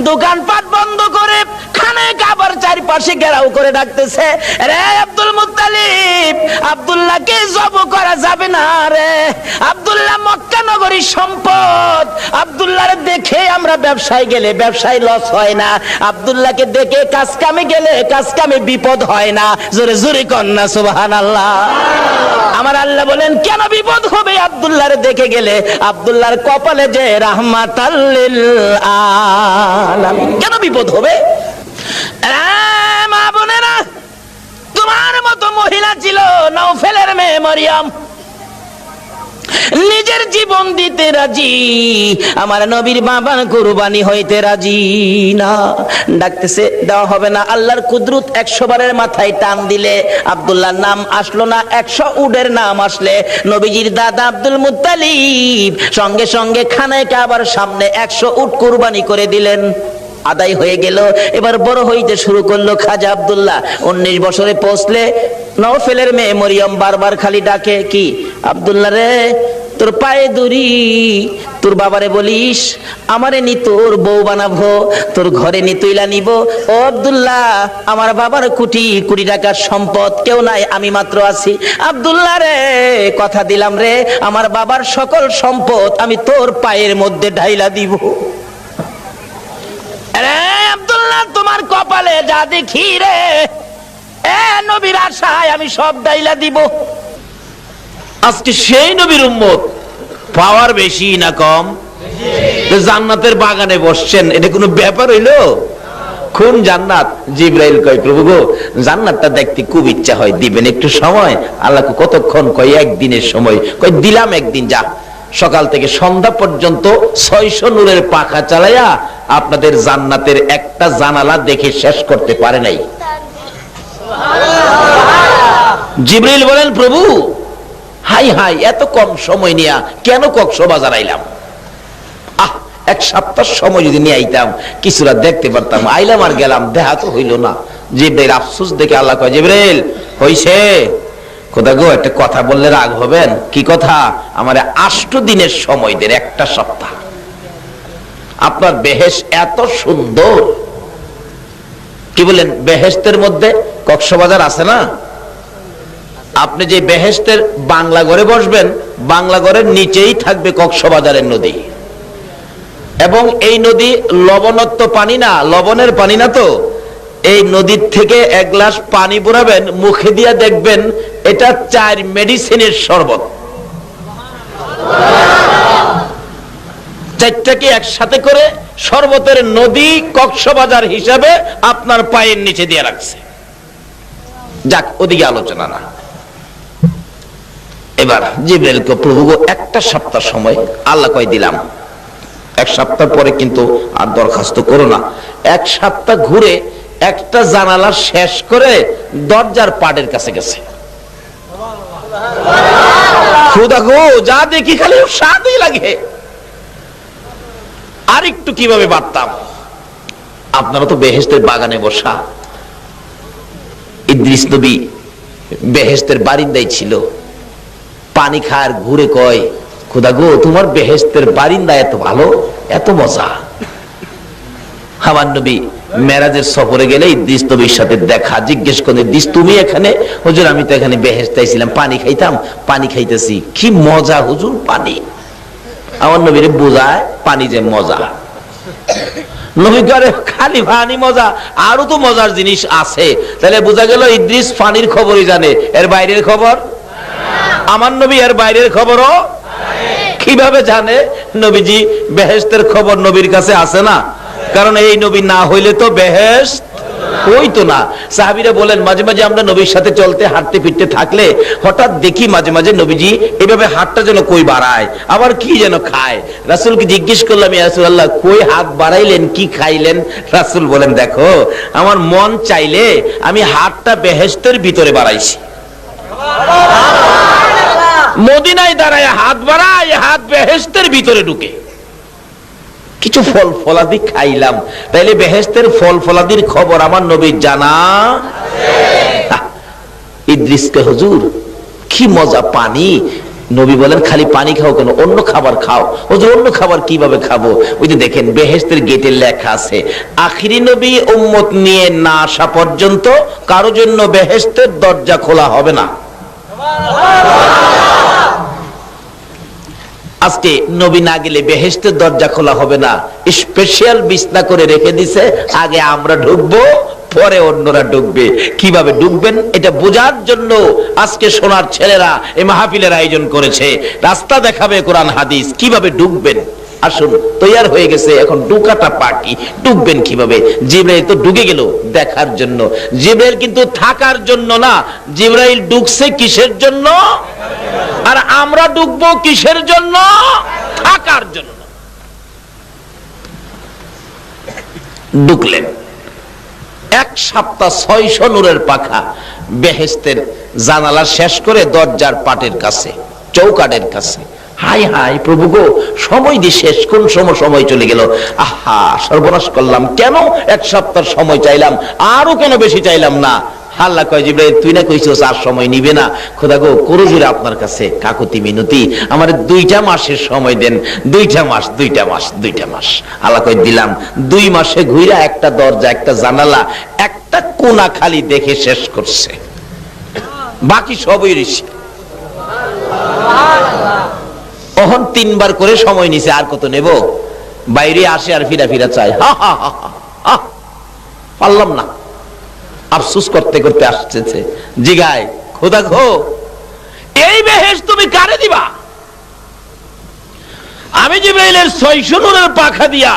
দোকানপাট বন্ধ করে খানে কাবার চারপাশে ঘেরাও করে ডাকতেছে, রে আব্দুল মুত্তালিব, আব্দুল্লাহকে জব করা যাবে না রে। আব্দুল্লাহ মক্কা নগরীর সম্পদ, আব্দুল্লাহর দেখে আমরা ব্যবসায় গেলে ব্যবসায় লস হয় না, আব্দুল্লাহকে দেখে কাজ কামে গেলে কাজ কামে বিপদ হয় না। জোরে জোরে কন্যা সুবহানাল্লাহ। আমার আল্লাহ বলেন কেন বিপদ হবে আব্দুল্লাহর দেখে গেলে? আব্দুল্লাহর কপালে যে রাহমাতাল লিল আলামিন। কেন বিপদ হবে? মা বোনেরা, তোমার মতো মহিলা ছিল নওফেলের মেয়ে মরিয়ম, নিজের জীবন দিতে রাজি, আমার নবীর বাবার কুরবানি হইতে রাজি না। ডাকতেছে, দেওয়া হবে না। আল্লাহর কুদরত 100 বারের মাথায় টান দিলে আব্দুল্লাহর নাম আসলো না, 100 উটের নাম আসলে নবীজির দাদা আব্দুল মুত্তালিব সঙ্গে সঙ্গে খানায় কাবার সামনে 100 উট কুরবানি করে দিলেন। আদায় হয়ে গেল। এবার বড় হইতে শুরু করলো খাজা আব্দুল্লাহ। 19 বছরে পৌঁছলে নওফেলের মেয়ে মরিয়ম বারবার খালি ডাকে, কি আব্দুল্লাহ রে, তোর পায়ে দড়ি, তোর বাবারে বলিস আমারে নি তোর বউ বানাবো, তোর ঘরে নি তুইলা নিব। ও আব্দুল্লাহ, আমার বাবার কোটি কোটি টাকার সম্পদ, কেউ নাই, আমি মাত্র আছি। আব্দুল্লাহ রে, কথা দিলাম রে, আমার বাবার সকল সম্পদ আমি তোর পায়ের মধ্যে ঢাইলা দিব। আব্দুল্লাহ, তোমার কপালে যা দেখি রে, নবীর আশায় আমি সব ডাইলা দিব। আজকে সেই নবীর উম্মত পাওয়ার বেশি না কম? জান্নাতের বাগানে বসছেন, এটা কোনো ব্যাপার হইলো? কোন জান্নাত? জিবরাইল কয়, প্রভু গো, জান্নাতটা দেখতে খুব ইচ্ছা হয়, দিবেন একটু সময়? আল্লাহ কতক্ষণ? কয় একদিনের সময়। কয় দিলাম একদিন, যা সকাল থেকে সন্ধ্যা পর্যন্ত 600 নূরের পাখা চালাইয়া আপনাদের জান্নাতের একটা জানালা দেখে শেষ করতে পারে নাই। জিবরাইল বলেন, প্রভু হাই হাই, এত কম সময় নিয়া কেন কক্সবাজার আইলাম? এক সপ্তাহ সময় যদি নিয়ে আইতাম কিছুটা দেখতে পারতাম। আইলাম আর গেলাম, দেখা তো হইল না। জিবরাইল আফসোস দেখে আল্লাহ কয়, জিবরাইল হইছে, খোদা গো, একটা কথা বললে রাগ হবেন? কি কথা? আমার 8 দিনের সময় দেন, একটা সপ্তাহ। আপনার বেহেশত এত সুন্দর, কি বলেন, বেহেশতের মধ্যে কক্সবাজার আছে না? আপনি যে বেহেশতের বাংলা ঘরে বসবেন, বাংলা ঘরের নিচেই থাকবে কক্সবাজারের নদী, এবং এই নদী লবণাক্ত পানি না, লবণের পানি না তো। এই নদীর থেকে 1 গ্লাস পানি পুরাবেন, মুখে দিয়া দেখবেন এটা 4 মেডিসিনের শরবত। 4টাকে একসাথে করে শরবতের নদী কক্সবাজার হিসাবে আপনার পায়ের নিচে দিয়ে রাখছে। যাক, ওদিকে আলোচনা না। এবার জিবরাইল কো, প্রভু গো, একটা সপ্তাহ সময়। আল্লাহ কয়, দিলাম। 1 সপ্তাহ পরে কিন্তু আর দরখাস্ত করো না। 1 সপ্তাহ ঘুরে একটা জানালা শেষ করে দরজার পাড়ের কাছে গেছে। খোদা গো, যা দেখি খালি স্বাদই লাগে। আর একটু কিভাবে বাড়তাম। আপনারা তো বেহেশতের বাগানে বসা। ইদ্রিস নবী বেহেশতের বারিন্দায় ছিল। পানি খার ঘুরে কয়, খোদা গো, তোমার বেহেশতের বারিন্দা এত ভালো, এত মজা। আমার নবী মেরাজের সফরে গেলে ইদ্রিস নবীর সাথে দেখা। জিজ্ঞেস করে, ইদ্রিস তুমি এখানে? হুজুর আমি তো এখানে বেহেশতে আইছিলাম, পানি খাইতাম, পানি খাইতেছি। কি মজা হুজুর পানি। আমার নবীরে বোঝায় পানি যে মজা। নবী করে, খালি পানি মজা, আরো তো মজার জিনিস আছে। তাহলে বোঝা গেল ইদ্রিস পানির খবরই জানে, এর বাইরের খবর। আমার নবী এর বাইরের খবরও কিভাবে জানে? নবীজি বেহেশতের খবর নবীর কাছে আছে না, কারণ এই নবী না হইলে তো বেহেশত হইতো না। সাহাবীরা বলেন, মাঝে মাঝে আমরা নবীর সাথে চলতে হাঁটতে ফিরতে থাকলে হঠাৎ দেখি মাঝে মাঝে নবীজি এভাবে হাতটা যেন কই বাড়ায়, আবার কি যেন খায়। রাসূলকে জিজ্ঞেস করলাম, ইয়া রাসূলুল্লাহ, কই হাত বাড়াইলেন, কি খাইলেন? রাসূল বলেন, দেখো, আমার মন চাইলে আমি হাতটা বেহেশতের ভিতরে বাড়াইছি। মদিনায় দাঁড়ায় হাত বাড়ায়, হাত বেহেশতের ভিতরে ঢুকে। কিছু ফল ফলাদি খাইলাম, তাইলে বেহেশতের ফল ফলাদির খবর আমার নবীর জানা। ইদ্রিসকে, হুজুর কি মজা পানি। নবী বলেন, খালি পানি খাও কেন, অন্য খাবার খাও। হুজুর অন্য খাবার কিভাবে খাবো? ওই যে দেখেন বেহেশতের গেটে লেখা আছে, আখিরি নবী উম্মত নিয়ে না আসা পর্যন্ত কারো জন্য বেহেশতের দরজা খোলা হবে না। আজকে নবী না গেলে বেহেশতের দরজা খোলা হবে না, স্পেশাল বিছনা করে রেখে দিছে, আগে আমরা ঢুকবো পরে অন্যরা ঢুকবে। কিভাবে ঢুকবেন এটা বোঝার জন্য আজকে সোনার ছেলেরা এই মাহফিলের আয়োজন করেছে, রাস্তা দেখাবে কোরআন হাদিস, কিভাবে ঢুকবেন। আসুন, তৈয়ার হয়ে গেছে, এখন ঢুকাটা পার্টি। ঢুকবেন কিভাবে? জিবরাইল তো ঢুকে গেল দেখার জন্য, জিবরাইল কিন্তু থাকার জন্য না। জিবরাইল ঢুকছে কিসের জন্য? আর আমরা ঢুকবো কিসের জন্য? থাকার জন্য। ঢুকলেন, এক সপ্তাহ 600 নূরের পাখা বেহেশতের জানালা শেষ করে দরজার পাটের কাছে, চৌকাটের কাছে। হাই হাই প্রভু গো, সময় দিয়ে শেষ, কোন সময় চলে গেল। আহা, সর্বনাশ করলাম, কেন এক সপ্তাহ সময় চাইলাম, আরো কেন বেশি চাইলাম না। আল্লাহ কয়, জিবরাইল তুই না কইছিস আর সময় নিবে না। খোদা গো, করজুরে আপনার কাছে কাকুতি মিনতি, আমার 2টা মাসের সময় দেন। 2টা মাস। আল্লাহ কয়, দিলাম। 2 মাসে ঘুরা একটা দরজা, একটা জানালা, একটা কোণা খালি দেখে শেষ করছে, বাকি সবই ঋষি। তখন 3 বার করে সময় নিছে, আর কত নেব? বাইরে আসে আর ফিরা চায়। পারলাম না, আফসোস করতে করতে আসছে। জিগায়, খোদা গো, এই বেহেশত তুমি কারে দিবা? আমি জিবরাইলের 600 নূরের পাখা দিয়া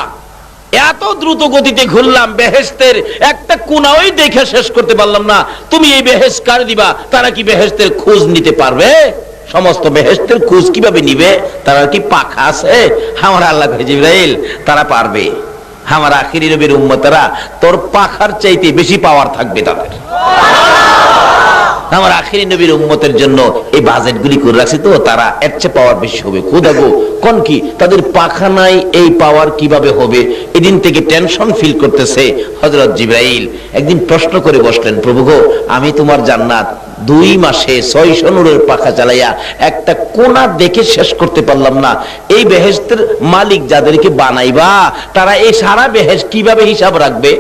এত দ্রুত গতিতে ঘুরলাম, বেহেশতের একটা কোণাও দেখে শেষ করতে পারলাম না। তুমি এই বেহেশত কারে দিবা? তারা কি বেহেশতের খোঁজ নিতে পারবে? সমস্ত বেহেশতের খোঁজ কিভাবে নিবে? তারা কি পাখা আছে? আমার আল্লাহ কয়, জিবরাইল তারা পারবে। আমার আখিরি নবীর উম্মতেরা তোর পাখার চাইতে বেশি পাওয়ার থাকবে তাদের। আমার আখিরি নবীর উম্মতের জন্য এই বাজেট গুলি করে রাখছি, তো তারা এর চেয়ে পাওয়ার বেশি হবে। খোদা গো, কোন কি তাদের পাখা নাই, এই পাওয়ার কিভাবে হবে? এদিন থেকে টেনশন ফিল করতেছে হযরত জিবরাইল। একদিন প্রশ্ন করে বসলেন, প্রভু গো, আমি তোমার জান্নাত 2 মাসে 600 নূরের পাখা চালাইয়া একটা কোণা দেখে শেষ করতে পারলাম না। এই বেহেশতের মালিক যাদেরকে বানাইবা, তারা এই সারা বেহেশত কিভাবে হিসাব রাখবে?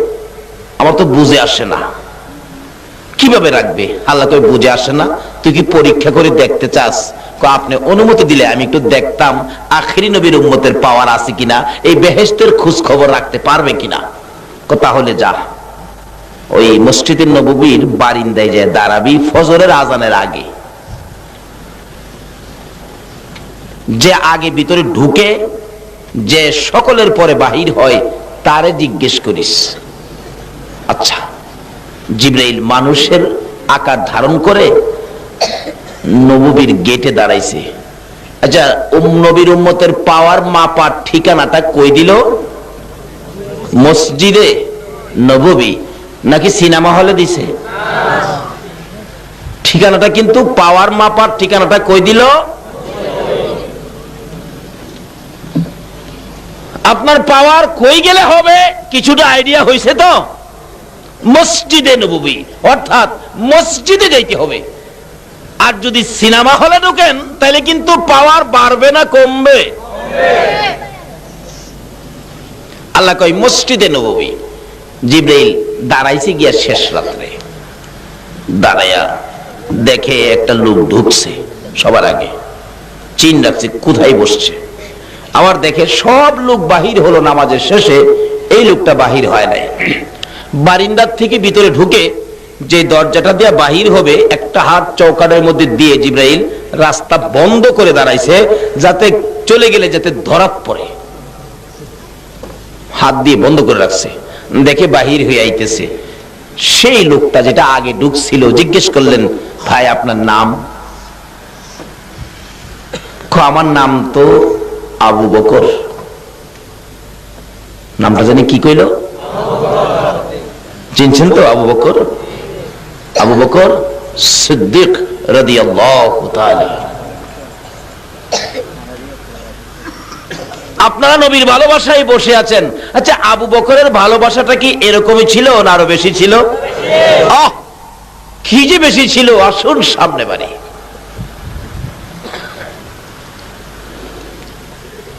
আমার তো বুঝে আসে না, কিভাবে রাখবে? আল্লাহ কই, বুঝে আসে না? তুই কি পরীক্ষা করে দেখতে চাস? আপনি অনুমতি দিলে আমি একটু দেখতাম আখিরি নবীর উম্মতের পাওয়ার আছে কিনা, এই বেহেশতের খোঁজ খবর রাখতে পারবে কিনা। তাহলে যা, ওই মসজিদে নববীর বারিন্দায় যায় দাঁড়াবি ফজরের আজানের আগে। যে আগে ভিতরে ঢুকে, যে সকলের পরে বাহির হয়, তারে জিজ্ঞেস করিস। আচ্ছা, জিবরাইল মানুষের আকার ধারণ করে নববীর গেটে দাঁড়াইছে। আচ্ছা, নবীর উম্মতের পাওয়ার মাপার ঠিকানাটা কই দিল? মসজিদে নববী নাকি সিনেমা হলে দিছে? ঠিকানাটা কিন্তু পাওয়ার মাপার ঠিকানাটা কই দিল? আপনার পাওয়ার কই গেলে হবে কিছুটা আইডিয়া হয়েছে তো? মসজিদে নববী, অর্থাৎ মসজিদে যাইতে হবে। আর যদি সিনেমা হলে ঢোকেন তাহলে কিন্তু পাওয়ার বাড়বে না কমবে? আল্লাহ কয় মসজিদে নববী। জিবরাইল দাঁড়াইছে গিয়া শেষ রাত্রে, দাঁড়াইয়া দেখে একটা লোক ঢুকছে সবার আগে, চিন রাখছে কোথায় বসছে। আবার দেখে সব লোক বাহির হলো নামাজের শেষে, এই লোকটা বাহির হয় নাই। বারিন্দার থেকে ভিতরে ঢুকে যে দরজাটা দিয়ে বাহির হবে, একটা হাত চৌকাটের মধ্যে দিয়ে জিবরাইল রাস্তা বন্ধ করে দাঁড়াইছে, যাতে চলে গেলে যাতে ধরা পড়ে, হাত দিয়ে বন্ধ করে রাখছে। দেখে বাহির হয়ে আইতেছে সেই লোকটা যেটা আগে ঢুকছিল। জিজ্ঞেস করলেন, ভাই আপনার নাম? আমার নাম তো আবু বকর। নামটা জানি কি কইল? চিনছেন তো আবু বকর? আবু বকর সিদ্দিক রাদিয়াল্লাহু তাআলা। আপনারা নবীর ভালোবাসায় বসে আছেন। আচ্ছা, আবু বকরের ভালোবাসাটা কি এরকমই ছিল না আরো বেশি ছিল? কি যে বেশি ছিল, আসুন সামনে বাড়ি।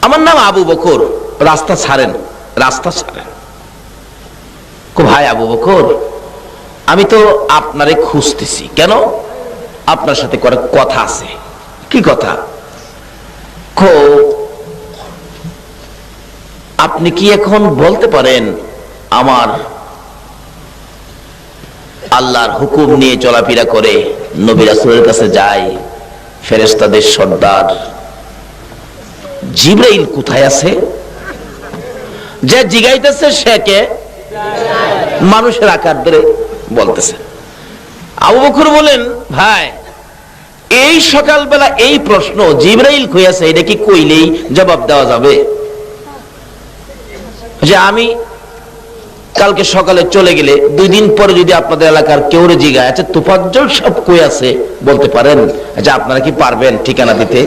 আমার নাম আবু বকর। রাস্তা ছাড়েন, রাস্তা ছাড়েন। ভাই আবু বকর, আমি তো আপনারে খুঁজতেছি। কেন? আপনার সাথে কথা আছে। কি কথা? আপনি কি এখন বলতে পারেন আমার আল্লাহর হুকুম নিয়ে চলাফেরা করে নবী রাসূলের কাছে যায়, ফেরেশতাদের সর্দার জিবরাইল কোথায় আছে? যে জিগাইতেছে সে কে? মানুষের আকার ধরে বলতেছে। আবু বকর বলেন, ভাই এই সকালবেলা এই প্রশ্ন জিবরাইল কই আছে এটা কি কইলেই জবাব দেওয়া যাবে? যে আমি কালকে সকালে চলে গেলে 2 দিন পরে যদি আপনাদের এলাকার কেউ জিগায়, আচ্ছা তোফাজ্জল সব কই আছে বলতে পারেন? আচ্ছা আপনারা কি পারবেন ঠিকানা দিতে?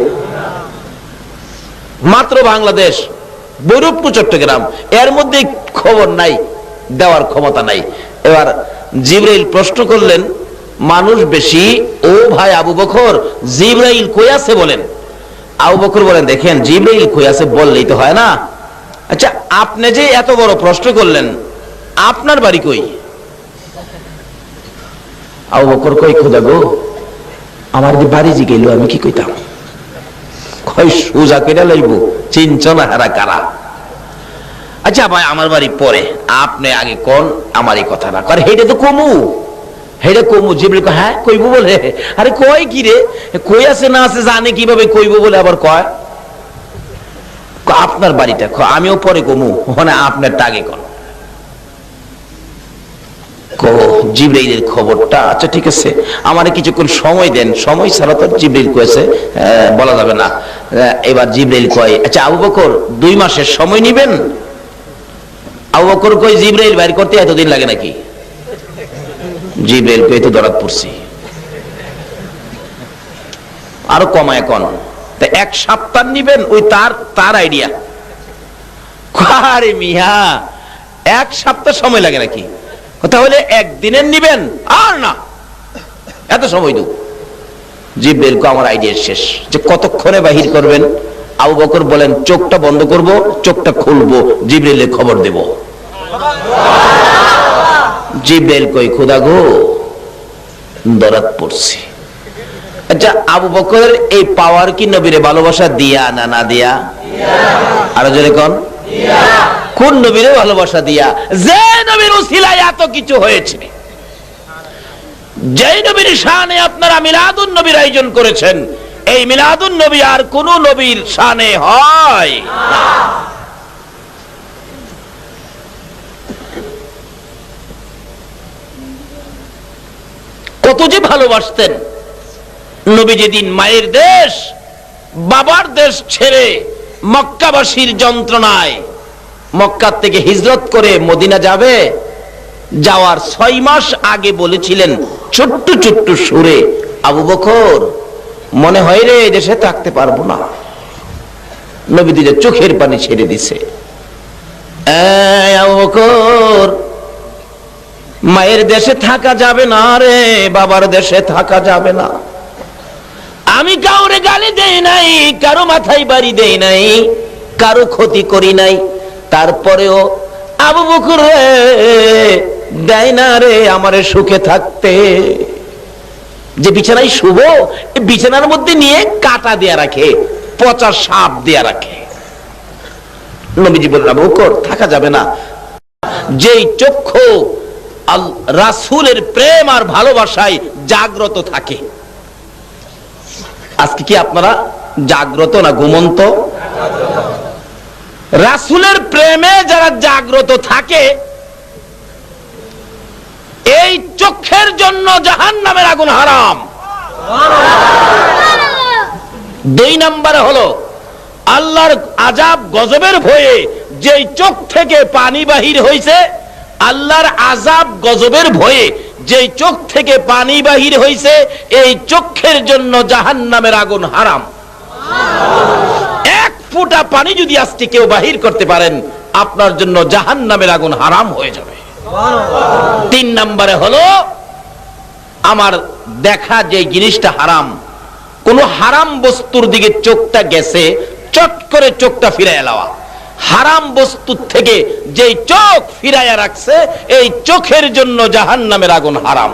মাত্র বাংলাদেশ, বৈরবপুর, চট্টগ্রাম, এর মধ্যে খবর নাই, দেওয়ার ক্ষমতা নাই। এবার জিবরাইল প্রশ্ন করলেন, মানুষ বেশি, ও ভাই আবু বকর জিবরাইল কই আছে বলেন। আবু বকর বলেন, দেখেন জিবরাইল কই আছে বললেই তো হয় না। আচ্ছা আপনি যে এত বড় প্রশ্ন করলেন, আপনার বাড়ি কই? আবু বকর কই, খোদা গো আমার যে বাড়ি জিগাইলো আমি কি কইতাম? কই সোজা কইরা লইব, চিনচনা হারা কারা। আচ্ছা ভাই আমার বাড়ি পরে, আপনি আগে কোন আমার এই কথা না করে, হেইটা তো কমু, হেইটা কমু। জিবরাইল কয়, হ্যাঁ কইব বলে? আরে কয় কি রে, কই আছে না আছে জানে কিভাবে কইব বলে আবার কয়? আপনার বাড়িটা আমিও পরে কমু, মানে আপনারটা আগে কোন। জিবরাইলের খবরটা, আচ্ছা ঠিক আছে আমারে কিছুক্ষণ সময় দেন। সময় ছাড়া তো জিবরাইল কয়েছে বলা যাবে না। এবার জিবরাইল কয়, আচ্ছা আবু বকর 2 মাসের সময় নিবেন? আবু বকর কয়, জিবরাইল বাইর করতে এতদিন লাগে নাকি? জিবরাইল কয়, তো দরাত পড়ছি, আরো কমায় কোন। 1 সপ্তাহ নিবেন? ওই তার আইডিয়া। আরে মিয়া 1 সপ্তাহ সময় লাগে নাকি? তাহলে 1 দিনের নিবেন? আর না, এত সময় দু। জিবরাইল কো, আমার আইডিয়া শেষ, যে কতক্ষণে বাহির করবেন? আবু বকর বলেন, চোখটা বন্ধ করব, চোখটা খুলবো, জিবরাইলে খবর দেব। জিবরাইল কই, খোদা গো দরাত পড়ছি। আচ্ছা আবু বকরের এই পাওয়ার কি নবীরে ভালোবাসা দিয়া না না দিয়া? আরো জোরে কোন? কোন নবীরে ভালোবাসা দিয়া? যে নবীর উসিলায় এত কিছু হয়েছে, যে নবীর শানে আপনারা মিলাদুন নবীর আয়োজন করেছেন, এই মিলাদুন নবী আর কোন নবীর শানে হয় না। কত যে ভালোবাসতেন নবী। যেদিন মায়ের দেশ বাবার দেশ ছেড়ে মক্কাবাসীর যন্ত্রণায় মক্কা থেকে হিজরত করে মদিনা যাবে, যাওয়ার 6 মাস আগে বলেছিলেন ছোট্ট ছোট্ট সুরে, আবু বকর মনে হয় রে দেশে থাকতে পারবো না। নবী দিলে চোখের পানি ছেড়ে দিছে, আবু বকর মায়ের দেশে থাকা যাবে না রে, বাবার দেশে থাকা যাবে না। আমি কাউরে গালি দেই নাই, কারো মাথায় বাড়ি দেই নাই, কারো ক্ষতি করি নাই, তারপরেও আবু বকর রে দেয় না রে আমারে সুখে থাকতে। যে বিছানায় শুভ, বিছানার মধ্যে নিয়ে কাটা দেয়া রাখে, পচা সাপ দেয়া রাখে। নবীজি বললেন, আবু বকর থাকা যাবে না। যেই চক্ষু রাসূলের প্রেম আর ভালোবাসায় জাগ্রত থাকে, আজকে কি আপনারা জাগ্রত না ঘুমন্ত? রাসূলের প্রেমে যারা জাগ্রত থাকে, এই চোখের জন্য জাহান্নামের আগুন হারাম। 2 নম্বরে হলো আল্লাহর আযাব গজবের ভয়ে যেই চোখ থেকে পানি বাহির হইছে, আল্লাহর আযাব গজবের ভয়ে যেই চোখ থেকে পানি বাহির হইছে, এই চোখের জন্য জাহান্নামের আগুন হারাম। 1 ফোঁটা পানি যদি আজকে কেউ বাহির করতে পারেন, আপনার জন্য জাহান্নামের আগুন হারাম হয়ে যাবে। 3 নম্বরে হলো আমার দেখা যে জিনিসটা হারাম, কোন হারাম বস্তুর দিকে চোখটা গেছে, চট করে চোখটা ফিরাইয়া লওয়া। হারাম বস্তু থেকে যেই চোখ ফিরাইয়া রাখছে, এই চোখের জন্য জাহান্নামের আগুন হারাম।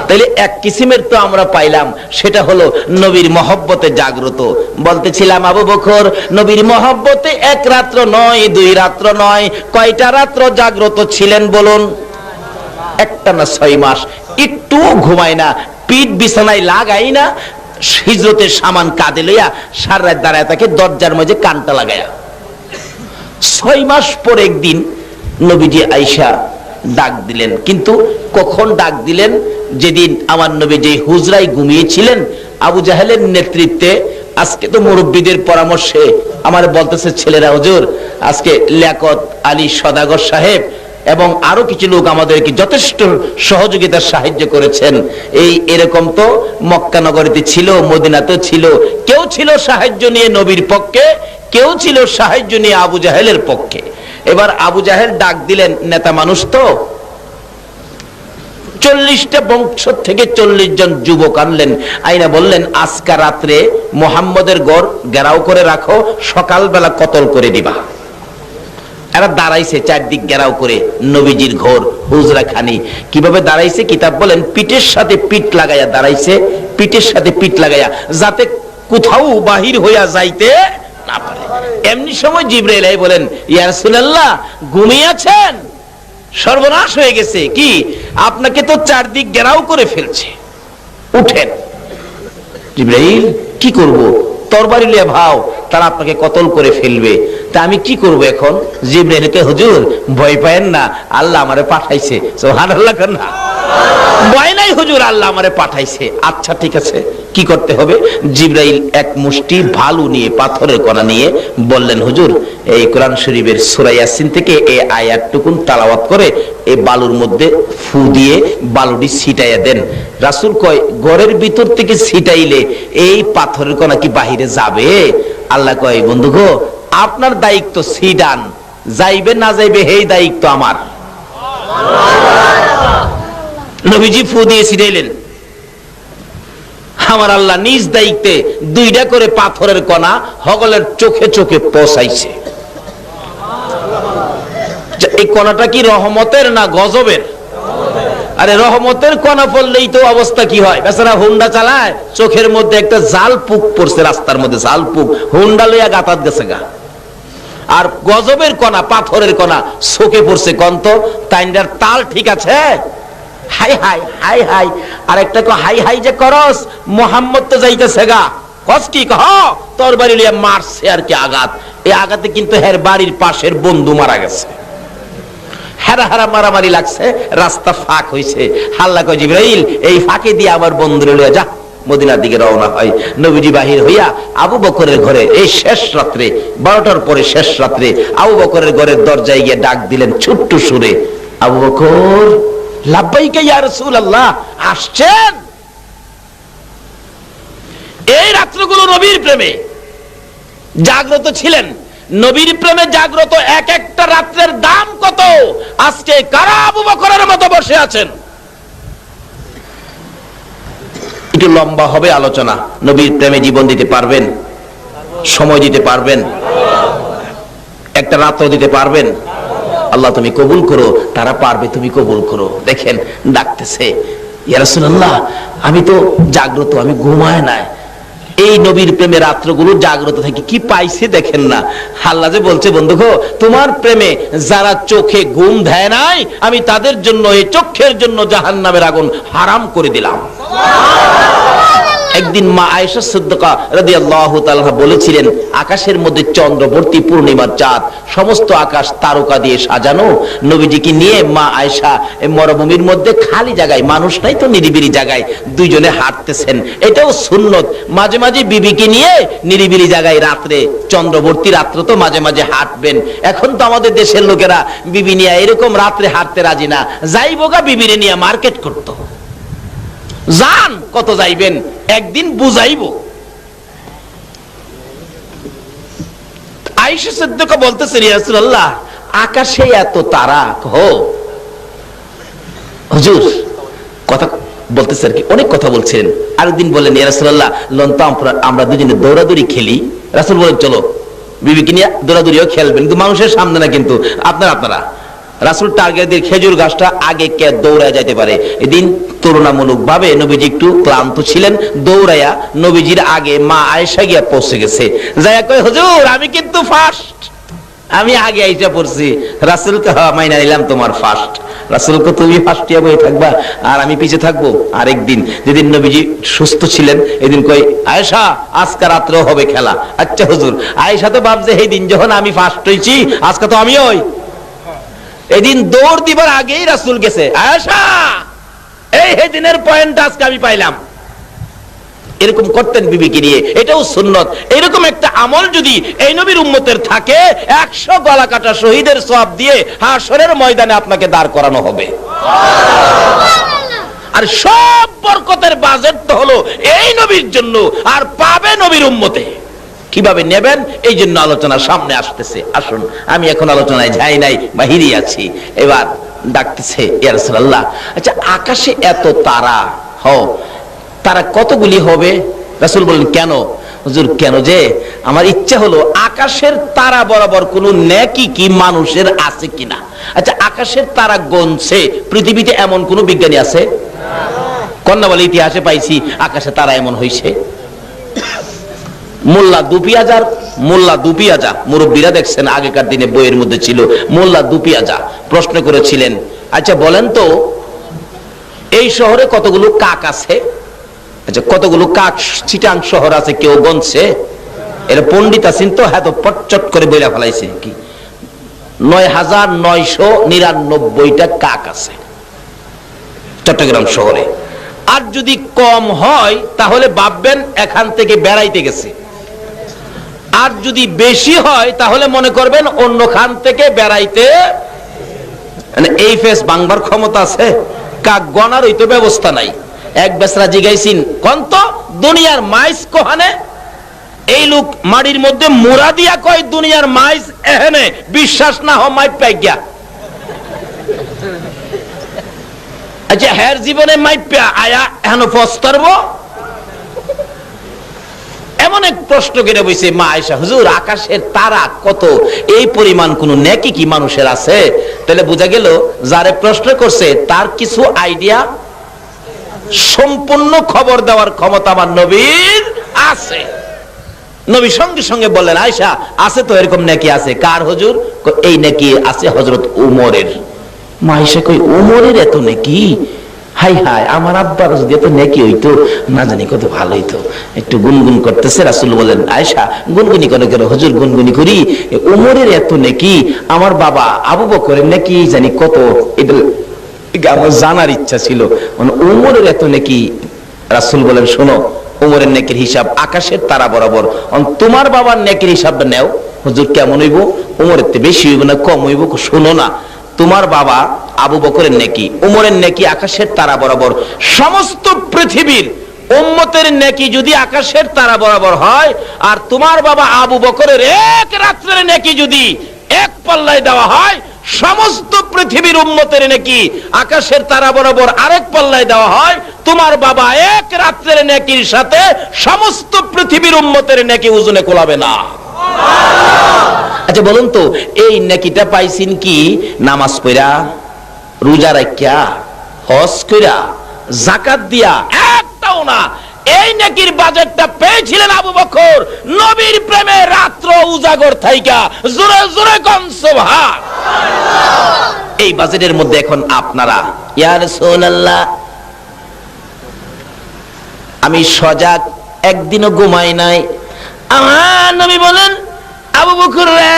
তাইলে এক কিসিমের তো আমরা পাইলাম, সেটা হলো নবীর মহব্বতে জাগ্রত। বলতেছিলাম আবু বকর নবীর মহব্বতে এক রাত্র নয়, দুই রাত্র নয়, কয়টা রাত্র জাগ্রত ছিলেন বলুন? একটা না 6 মাস। একটু ঘুমায় না, পিঠ বিছানায় লাগাই না, হিজরতের সামান কাঁধে লইয়া সারা রাত দাঁড়ায় থাকে, দরজার মাঝে কানটা লাগায়া। 6 মাস পর একদিন নবীজি আয়েশা ডাক দিলেন। কিন্তু কখন ডাক দিলেন? যেদিন আমার নবী যে হুজরায় ঘুমিয়েছিলেন আবু জাহেলের নেতৃত্বে। আজকে তো মুরব্বীদের পরামর্শে আমার বলতেছে ছেলেরা, হুজুর আজকে লিয়াকত আলী সদাগর সাহেব এবং আরো কিছু লোক আমাদেরকে যথেষ্ট সহযোগিতার সাহায্য করেছেন। এরকম তো মক্কা নগরীতে ছিল, মদিনাতেও ছিল। কেউ ছিল সাহায্য নিয়ে নবীর পক্ষে, কেউ ছিল সাহায্য নিয়ে আবু জাহেলের পক্ষে। এবার আবু জাহেল ডাক দিলেন, নেতা মানুষ তো, 40টা বংশ থেকে 40 জন যুবক আনলেন, আইনা বললেন আজকা রাত্রে মোহাম্মদের গড় ঘেরাও করে রাখো, সকালবেলা কতল করে দিবা। এরা দাঁড়াইছে চারদিক ঘেরাও করে নবীজির ঘর হুজরা খানি। কিভাবে দাঁড়াইছে? কিতাব বলেন পিঠের সাথে পিঠ লাগাইয়া দাঁড়াইছে, পিঠের সাথে পিঠ লাগাইয়া, যাতে কোথাও বাহির হইয়া যাইতে না পারে। এমনি সময় জিবরাইল বলেন, ইয়া রাসূলুল্লাহ ঘুমিয়ে আছেন? সর্বনাশ হয়ে গেছে। কি? আপনাকে তো চারদিক ঘেরাও করে ফেলছে, উঠেন। জিবরাইল, কি করব? তরবারি লিয়ে ভাও, তারা আপনাকে কতল করে ফেলবে। তা আমি কি করব এখন? জিবরাইলকে, হুজুর ভয় পায়েন না, আল্লাহ আমারে পাঠাইছে। সুবহানাল্লাহ না, ভয় নাই হুজুর, আল্লাহ আমারে পাঠাইছে। আচ্ছা ঠিক আছে, কি করতে হবে? জিবরাইল এক মুষ্টি ভালু নিয়ে, পাথরের কণা নিয়ে বললেন, হুজুর এই কোরআন শরীফের সূরা ইয়াসিন থেকে এই আয়াতটুকুন তেলাওয়াত করে এই বালুর মধ্যে ফু দিয়ে বালুটি ছিটাইয়া দেন। রাসূল কয়, ঘরের ভিতর থেকে ছিটাইলে এই পাথরের কণা কি বাহিরে যাবে? আল্লাহ কয়, বন্ধু গো, আপনার দায়িত্ব ছিটান, যাইবে না যাইবে এই দায়িত্ব আমার। নবীজি ফু দিয়ে ছিটাইলেন। আমার আল্লাহ নিজ দায়িত্বে 2টা করে পাথরের কণা হগলের চোখে চোখে পৌঁছাইছে। এই কণাটা কি রহমতের না গজবের? আরে রহমতের কণা পড়লেই তো অবস্থা কি হয়? বেচারা হুন্ডা চালায়, চোখের মধ্যে একটা জাল পুক পড়ছে, রাস্তার মধ্যে জাল পুক, হুন্ডা লইয়া গাতাত গেছে গা। আর গজবের কণা, পাথরের কণা চোখে পড়ছে, কন্ত তাইন্ডার তাল ঠিক আছে, হাই হাই হাই হাই। আর একটা হাই হাই যে করস, মোহাম্মদ তো যাইতেছে গা, কস কি কহ, তোর বাড়ি লিয়া মারছে আর কি আঘাত। এই আঘাতে কিন্তু হের বাড়ির পাশের বন্ধু মারা গেছে, হেরা হেরা মারামারি লাগছে, রাস্তা ফাঁক হইছে। হাল্লা কয়, জিবরাইল এই ফাঁকে দিয়ে আমার বন্ধুরে লইয়া যা। মদিনার দিকে রওনা হয়। নবীজি বাহির হইয়া আবু বকরের ঘরে, এই শেষ রাত্রে 12টার পরে শেষ রাত্রে আবু বকরের ঘরের দরজায় গিয়ে ডাক দিলেন ছোট্ট সুরে, আবু বকর, লাব্বাইকা ইয়া রাসূলুল্লাহ, আসছেন? এই রাত্রগুলো নবীর প্রেমে জাগ্রত ছিলেন। নবীর প্রেমে জাগ্রত এক একটা রাত্রের দাম কত? আজকে কারা আবু বকরের মতো বসে আছেন? একটু লম্বা হবে আলোচনা। নবীর প্রেমে জীবন দিতে পারবেন? সময় দিতে পারবেন? একটা রাত্র দিতে পারবেন? আল্লাহ তুমি কবুল করো। তারা পারবে, তুমি কবুল করো। দেখেন ডাকতেছে, ইয়া রাসূলুল্লাহ আমি তো জাগ্রত, আমি ঘুমায় নাই। এই নবীর প্রেমে রাত্রগুলো জাগ্রত থেকে কি পাইছে দেখেন না। আল্লাহ যে বলছে, বন্ধু গো, তোমার প্রেমে যারা চোখে ঘুম দেয় নাই, আমি তাদের জন্য, এই চোখের জন্য জাহান্নামের আগুন হারাম করে দিলাম। একদিন মা আয়েশা সিদ্দিকা রাদিয়াল্লাহু তাআলা বলেছিলেন, আকাশের মধ্যে চন্দ্রবর্তী পূর্ণিমার চাঁদ, সমস্ত আকাশ তারকা দিয়ে সাজানো। নবীজিকে নিয়ে মা আয়েশা মরুভূমির মধ্যে খালি জায়গায়, মানুষ নাই তো, নিরিবিলি জায়গায় দুইজনে হাঁটতেছেন। এটাও সুন্নত, মাঝে মাঝে বিবিকে নিয়ে নিরিবিলি জায়গায় রাত্রে, চন্দ্রবর্তী রাত্রে তো মাঝে মাঝে হাঁটবেন। এখন তো আমাদের দেশের লোকেরা বিবি নিয়ে এরকম রাত্রে হাঁটতে রাজি না, যাইবোগা বিবিরে নিয়ে মার্কেট করতো। যান, কত যাইবেন, একদিন বুঝাইবো। আয়েশা সিদ্দিকা বলতেছেন, ইয়া রাসূলুল্লাহ আকাশে এত তারা, হুজুর কথা বলতেছেন কি, অনেক কথা বলছিলেন। আরেকদিন বললেন, ইয়া রাসূলুল্লাহ লন তো আমরা দুজনে দৌড়াদৌড়ি খেলি। রাসূল বলেন, চলো বিবিকে নিয়ে দৌড়াদৌড়িও খেলবেন, কিন্তু মানুষের সামনে না, কিন্তু আপনারা রাসূল টার্গেট দিয়ে খেজুর গাছটা আগে কে দৌড়ায় যাইতে পারে। এদিন তুলনামূলক ভাবে নবীজি একটু ক্লান্ত ছিলেন, দৌড়াইয়া নবীজির আগে মা আয়েশা গিয়া পৌঁছে গেছে। যাইয়া কয়, হুজুর আমি কিন্তু ফার্স্ট, আমি আগে আইসা পড়ছি। রাসূলকে মাইনা নিলাম তোমার ফার্স্ট। রাসূলকে তুমি ফার্স্ট ইয়া বই থাকবা আর আমি পিছে থাকবো। আরেকদিন যেদিন নবীজি সুস্থ ছিলেন, এদিন কই আয়েশা আজকে রাত্রেও হবে খেলা। আচ্ছা হুজুর। আয়েশা তো ভাবছে এই দিন যখন আমি ফার্স্ট হইছি আজকে তো আমি হই। এদিন দৌড় দিবার আগেই রাসূল গেছে, আয়েশা এই দিনের পয়েন্ট আজকে আমি পাইলাম। এরকম করতেন বিবিকে নিয়ে, এটাও সুন্নত। এরকম একটা আমল যদি এই নবীর উম্মতের থাকে, 100 গলা কাটা শহীদের সওয়াব দিয়ে হাশরের ময়দানে আপনাকে দাঁড় করানো হবে। আর সব বরকতের বাজেট তো হলো এই নবীর জন্য, আর পাবে নবীর উম্মতে। কিভাবে নেবেন এই জন্য আলোচনা সামনে আসতেছে। আসুন, আমি এখন আলোচনায় যাই নাই, বাহিরে আছি। এবার ডাকতেছে, ইয়া রাসূলুল্লাহ, আচ্ছা আকাশে এত তারা, তারা কতগুলি হবে? রাসূল বললেন, কেন? হুজুর কেন যে আমার ইচ্ছা হলো আকাশের তারা বরাবর কোন নেকি কি মানুষের আছে কিনা। আচ্ছা আকাশের তারা গনছে পৃথিবীতে এমন কোন বিজ্ঞানী আছে? কন্যা বলে ইতিহাসে পাইছি আকাশে তারা এমন হইছে। মোল্লা দুপিয়াজা মুরব্বীরা দেখছেন আগেকার দিনে বইয়ের মধ্যে ছিল। মোল্লা দুপিয়াজা প্রশ্ন করেছিলেন, আচ্ছা বলেন তো এই শহরে কতগুলো কাক আছে? আচ্ছা কতগুলো কাক চিটাং শহর আছে কেউ গনছে? এর পণ্ডিত আছেন তো, হ্যাঁ তো পটচট করে বইলা ফেলাইছে কি ৯৯৯৯টা কাক আছে চট্টগ্রাম শহরে। আর যদি কম হয় তাহলে ভাববেন এখান থেকে বেড়াইতে গেছে, আর যদি বেশি হয় তাহলে মনে করবেন অন্য খান থেকে বেড়াইতে। মানে এই ফেস বাংবার ক্ষমতা আছে? কাক গনার ওই তো ব্যবস্থা নাই। এক বেসরা জিগাইছিন কন্ত দুনিয়ার মাইস কোহানে? এই লোক মাটির মধ্যে মোড়া দিয়া কয় দুনিয়ার মাইস এহেনে, বিশ্বাস না হয় মাইপ পাই গিয়া। আচ্ছা হের জীবনে মাইপা আয়া এখন পস্তারবো? এমন এক প্রশ্ন করে বইছে মা আয়েশা, হুজুর আকাশের তারা কত, এই পরিমাণ কোন নেকি কি মানুষের আছে? তাহলে বোঝা গেল যারে প্রশ্ন করছে তার কিছু আইডিয়া, সম্পূর্ণ খবর দেওয়ার ক্ষমতা আমার নবীর আছে। নবী সঙ্গে সঙ্গে বললেন, আয়েশা আছে তো এরকম নেকি আছে। কার হুজুর? এই নেকি আছে হযরত উমরের। মা আয়েশা কই উমরের এত নেকি? হাই হাই, আমার আব্বার যদি এত নেকি হইতো না জানি কত ভালো হইতো। একটু গুনগুন করতেছে। রাসূল বলেন, আয়েশা গুনগুনি করে কেন? হুজুর গুনগুনি করি, উমরের এত নেকি, আমার বাবা আবু বকরের নেকি জানি কত, এটা আমার জানার ইচ্ছা ছিল। মানে উমরের এত নেকি। রাসূল বলেন, শোনো উমরের নেকির হিসাব আকাশের তারা বরাবর, তোমার বাবার নেকির হিসাবটা নেও। হুজুর কেমন হইব? উমরের তে বেশি হইব না কম হইব? শোনো না, তোমার বাবা আবু বকরের নেকি, উমরের নেকি আকাশের তারা বরাবর। সমস্ত পৃথিবীর উম্মতের নেকি যদি আকাশের তারা বরাবর হয়, আর তোমার বাবা আবু বকরের এক রাত্রের নেকি যদি এক পাল্লায় দেওয়া হয়, সমস্ত পৃথিবীর উম্মতের নেকি আকাশের তারা বরাবর আরেক পাল্লায় দেওয়া হয়, তোমার বাবা এক রাত্রের নেকির সাথে সমস্ত পৃথিবীর উম্মতের নেকি ওজনে কোলাবে না। আচ্ছা বলুন তো এই নেকিটা পাইছেন কি নামাজ পড়া, রোজা রাখিয়া, হজ কইরা, যাকাত দিয়া? একটাও না। এই নেকির বাজেটটা পেয়েছিলেন আবু বকর নবীর প্রেমে রাত্র উজাগর থাইকা। জোরে জোরে কোন সুবহান। এই বাজেটের মধ্যে এখন আপনারা, ইয়া রাসূলুল্লাহ আমি সজাগ, একদিনও ঘুমাই নাই। আমার নবী বলেন, আবু বকর রে,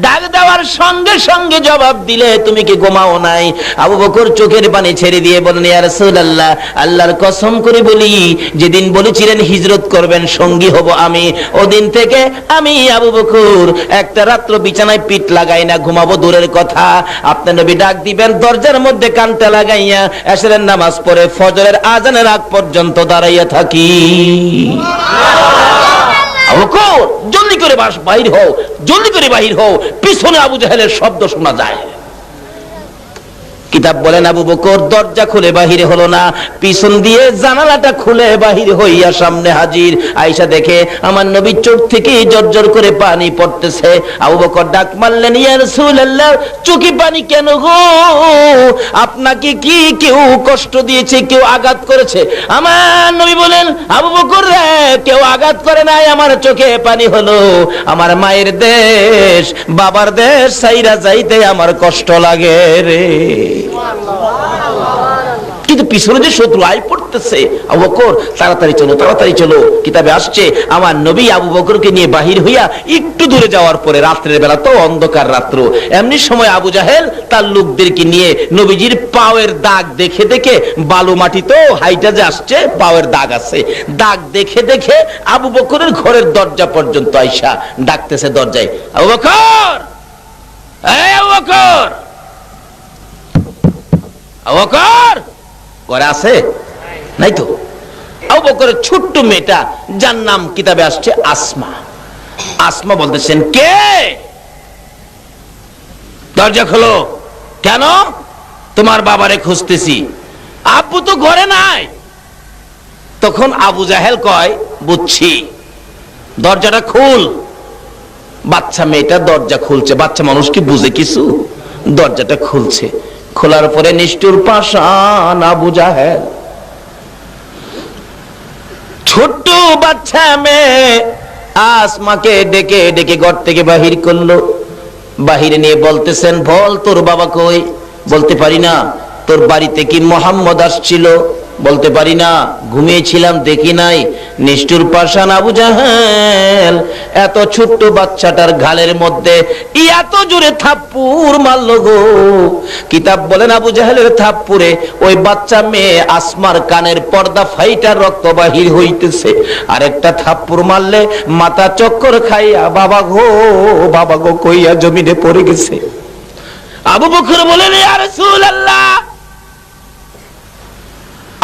ডাক দেওয়ার সঙ্গে সঙ্গে জবাব দিলে তুমি কি ঘুমাও নাই? আবু বকর চোখের পানি ছেড়ে দিয়ে বলেন, ইয়া রাসূলুল্লাহ আল্লাহর কসম করে বলি, যেদিন বলেছিলেন হিজরত করবেন সঙ্গী হব আমি, ওদিন থেকে আমি আবু বকর একটা রাত্র বিছানায় পিঠ লাগাই না, ঘুমাবো দূরের কথা। আপনার নবী ডাক দিবেন, দরজার মধ্যে কানটা লাগাইয়া এশরের নামাজ পড়ে ফজরের আজানের আগ পর্যন্ত দাঁড়াইয়া থাকি। জলদি করে বাহির হও, জলদি করে বাহির হও। পিছনে আবু জাহেলের শব্দ শোনা যায়। কিতাব বলেন আবু বকর দরজা খুলে বাহিরে হলো না, পিছন দিয়ে জানালাটা খুলে বাহির হইয়া সামনে হাজির। আয়েশা দেখে আমার নবীর চোখ থেকে জর্জর করে পানি পড়তেছে। আবু বকর ডাক মারলেন, ইয়া রাসূলুল্লাহ, চোখে পানি কেন গো? আপনাকে কি কেউ কষ্ট দিয়েছে, কেউ আঘাত করেছে? আমার নবী বলেন, আবু বকর রে, কেউ আঘাত করে নাই, আমার চোখে পানি হলো আমার মায়ের দেশ, বাবার দেশ সাইরা যাইতে আমার কষ্ট লাগে রে। কিন্তু পিছনে যে শত্রু আই পড়তেছে, আবু বকর তাড়াতাড়ি চলো, তাড়াতাড়ি চলো। কিতাবে আসছে আমার নবী আবু বকরকে নিয়ে বাহির হইয়া একটু দূরে যাওয়ার পরে, রাত্রের বেলা তো অন্ধকার রাত্র, এমনি সময় আবু জাহেল তার লোকদেরকে নিয়ে নবীজির পাওয়ের দাগ দেখে দেখে, বালু মাটি তো হাইটা যে আসছে, পাওয়ের দাগ আছে, দাগ দেখে দেখে আবু বকরের ঘরের দরজা পর্যন্ত আইসা ডাকতেছে দরজায়, আবু বকর, এই আবু বকর, আবু বকর ঘরে আছে? নাই তো। আবু বকরের ছোট্ট মেয়েটা, যার নাম কিতাবে আসছে আসমা, আসমা বলতেছেন, কে? দরজা খোলো। কেন? তোমার বাবারে খুঁজতেছি। আব্বু তো ঘরে নাই। তখন আবু জাহেল কয়, বুঝছি, দরজাটা খুল। বাচ্চা মেয়েটা দরজা খুলছে, বাচ্চা মানুষ কি বুঝে কিছু? দরজাটা খুলছে, খোলার পরে নিষ্ঠুর পাষাণ আবু জাহেল, ছোট্ট বাচ্চা মেয়ে আসমাকে ডেকে ডেকে ঘর থেকে বাহির করলো। বাহিরে নিয়ে বলতেছেন, বল তোর বাবা কই? বলতে পারি না। তোর বাড়িতে কি মোহাম্মদ আসছিল? বলতে পারি না, ঘুমিয়েছিলাম, দেখি নাই। নিষ্ঠুর পাষাণ আবু জাহেল এত ছোট্ট বাচ্চাটার গালের মধ্যে এত জোরে থাপ্পড় মারলো গো। কিতাব বলেন আবু জাহেলের থাপ্পড়ে ওই বাচ্চা মেয়ে আসমার কানের পর্দা ফাইটা রক্ত বাহির হইতেছে। আরেকটা থাপ্পড় মারলে মাথা চক্কর খাইয়া বাবা গো কইয়া জমিনে পড়ে গেছে। আবু বকর বলেন, ইয়া রাসূলুল্লাহ,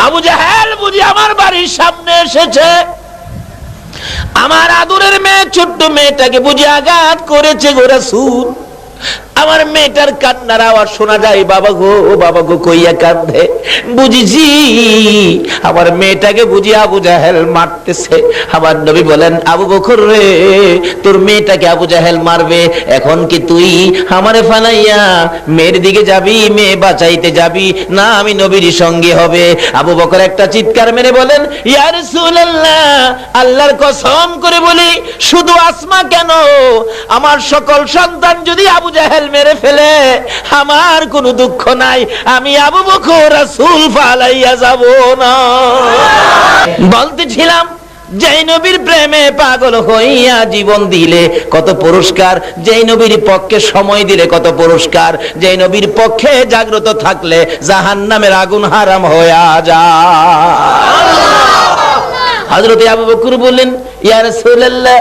আবু জাহেল বুঝি আমার বাড়ির সামনে এসেছে, আমার আদরের মেয়ে, ছোট্ট মেয়েটাকে বুঝি আঘাত করেছে গো রাসূল। আমার মেয়েটার কান্নার আওয়াজ শোনা যায়, বাবা গো কইয়া কাঁদে। বুঝিছি আমার মেয়েটাকে বুঝি আবু জাহেল মারতেছে। আমার নবী বলেন, আবু বকর রে, তোর মেয়েটাকে আবু জাহেল মারবে, এখন কি তুই আমারে ফালাইয়া মেয়ের দিকে যাবি, মেয়ে বাঁচাইতে যাবি, না আমি নবীর সঙ্গে হবে? আবু বকর একটা চিৎকার মেরে বলেন, ইয়া রাসূলুল্লাহ, আল্লাহর কসম করে বলি, শুধু আসমা কেন, আমার সকল সন্তান যদি আবু জাহেল মেরে ফেলে আমার কোনো দুঃখ নাই, আমি আবু বকর রাসূল ফালাইয়া যাব না। বলতেছিলাম, যেই নবীর প্রেমে পাগল হইয়া জীবন দিলে কত পুরস্কার, যেই নবীর পক্ষে সময় দিলে কত পুরস্কার, যেই নবীর পক্ষে জাগ্রত থাকলে জাহান্নামের আগুন হারাম হইয়া যায়। হযরত আবু বকর বললেন, ইয়া রাসূলুল্লাহ,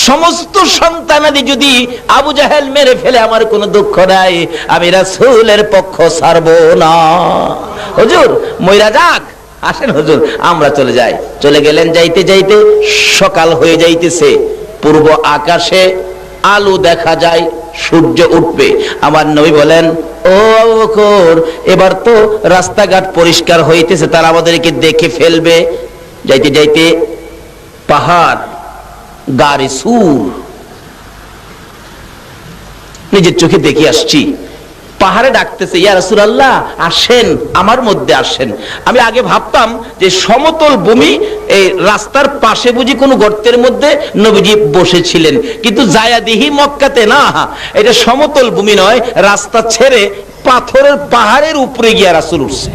সমস্ত সন্তানাদি যদি আবু জাহেল মেরে ফেলে আমার কোনো দুঃখ নাই, আমি রাসূলের পক্ষ ছাড়ব না। হুজুর মইরা যাক, আসেন হুজুর আমরা চলে যাই। চলে গেলেন, যাইতে যাইতে সকাল হয়ে যাইতেছে, পূর্ব আকাশে আলো দেখা যায়, সূর্য উঠবে। আমার নবী বলেন, ও আবু বকর, এবার তো রাস্তাঘাট পরিষ্কার হইতেছে, তারা আমাদেরকে দেখে ফেলবে। যাইতে যাইতে পাহাড় গাড়ি সুর, নিজের চোখে দেখে আসছি, পাহাড়ে ডাকতেছে, ইয়া রাসূলুল্লাহ, আসেন আমার মধ্যে আসেন। আমি আগে ভাবতাম যে সমতল ভূমি, এই রাস্তার পাশে বুঝি কোনো গর্তের মধ্যে নবীজি বসেছিলেন, কিন্তু যায়া দেখি মক্কাতে না, এটা সমতল ভূমি নয়, রাস্তা ছেড়ে পাথরের পাহাড়ের উপরে গিয়া রাসূল উঠছে।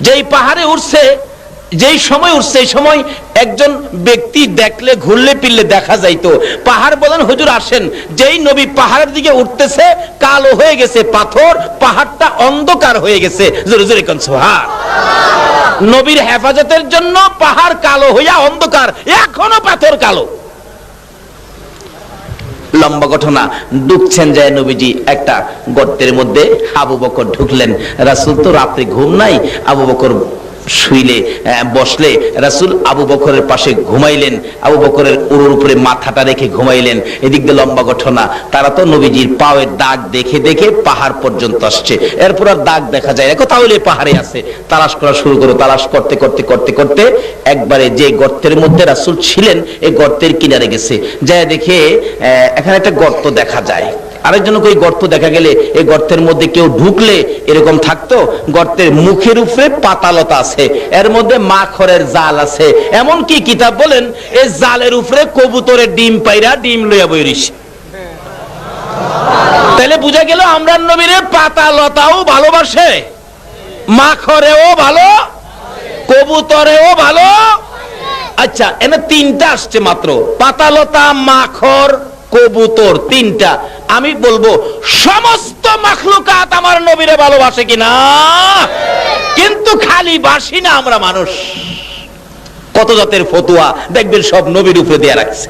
যেই পাহাড়ে উঠছে, যেই সময় উঠছে, এই সময় একজন ব্যক্তি দেখলে ঘুরলে ফিরলে দেখা যাইতো। পাহাড় বলেন, হুজুর আসেন। যেই নবী পাহাড়ের দিকে উঠতেছে, কালো হয়ে গেছে পাথর, পাহাড়টা অন্ধকার হয়ে গেছে। জোরে জোরে কোন সুবহান। নবীর হেফাজতের জন্য পাহাড় কালো হইয়া অন্ধকার, এখনো পাথর কালো। লম্বা ঘটনা, ঢুকছেন যায় নবীজি একটা গর্তের মধ্যে, আবু বকর ঢুকলেন। রাসূল তো রাত্রে ঘুম নাই, আবু বকর শুইলে বসলে রাসূল আবু বকরের পাশে ঘুমাইলেন, আবু বকরের উরুর উপরে মাথাটা রেখে ঘুমাইলেন। এদিক দিয়ে লম্বা ঘটনা, তারা তো নবীজির পায়ের দাগ দেখে দেখে পাহাড় পর্যন্ত আসছে, এরপর আর দাগ দেখা যায় না, তাহলে পাহাড়ে আছে। তালাশ করা শুরু করো, তালাশ করতে করতে করতে করতে একবারে যে গর্তের মধ্যে রাসূল ছিলেন এই গর্তের কিনারে গেছে, যায় দেখে এখানে একটা গর্ত দেখা যায়। আরেকজন কই গর্ত দেখা গেলে এই গর্তের মধ্যে কেউ ঢুকলে এরকম থাকতো, গর্তের মুখের উপরে পাতালতা আছে, এর মধ্যে মাখরের জাল আছে, এমন কি কিতাব বলেন এই জালের উপরে কবুতরের ডিম পাইরা ডিম লইয়া বইরিস। তাহলে বুঝা গেল আমরা নবীরে পাতালতাও ভালোবাসে, মাখরেও ভালো, কবুতরেও ভালো। আচ্ছা, এনে তিনটা আসছে মাত্র, পাতালতা, মাখর, কবুতর, তিনটা। আমি বলবো সমস্ত মাখলুকাত আমার নবীরে ভালোবাসে কিনা, কিন্তু খালি বাসি না আমরা মানুষ। কত জাতের ফতুয়া দেখবেন সব নবীর উপরে দিয়ে রাখছে,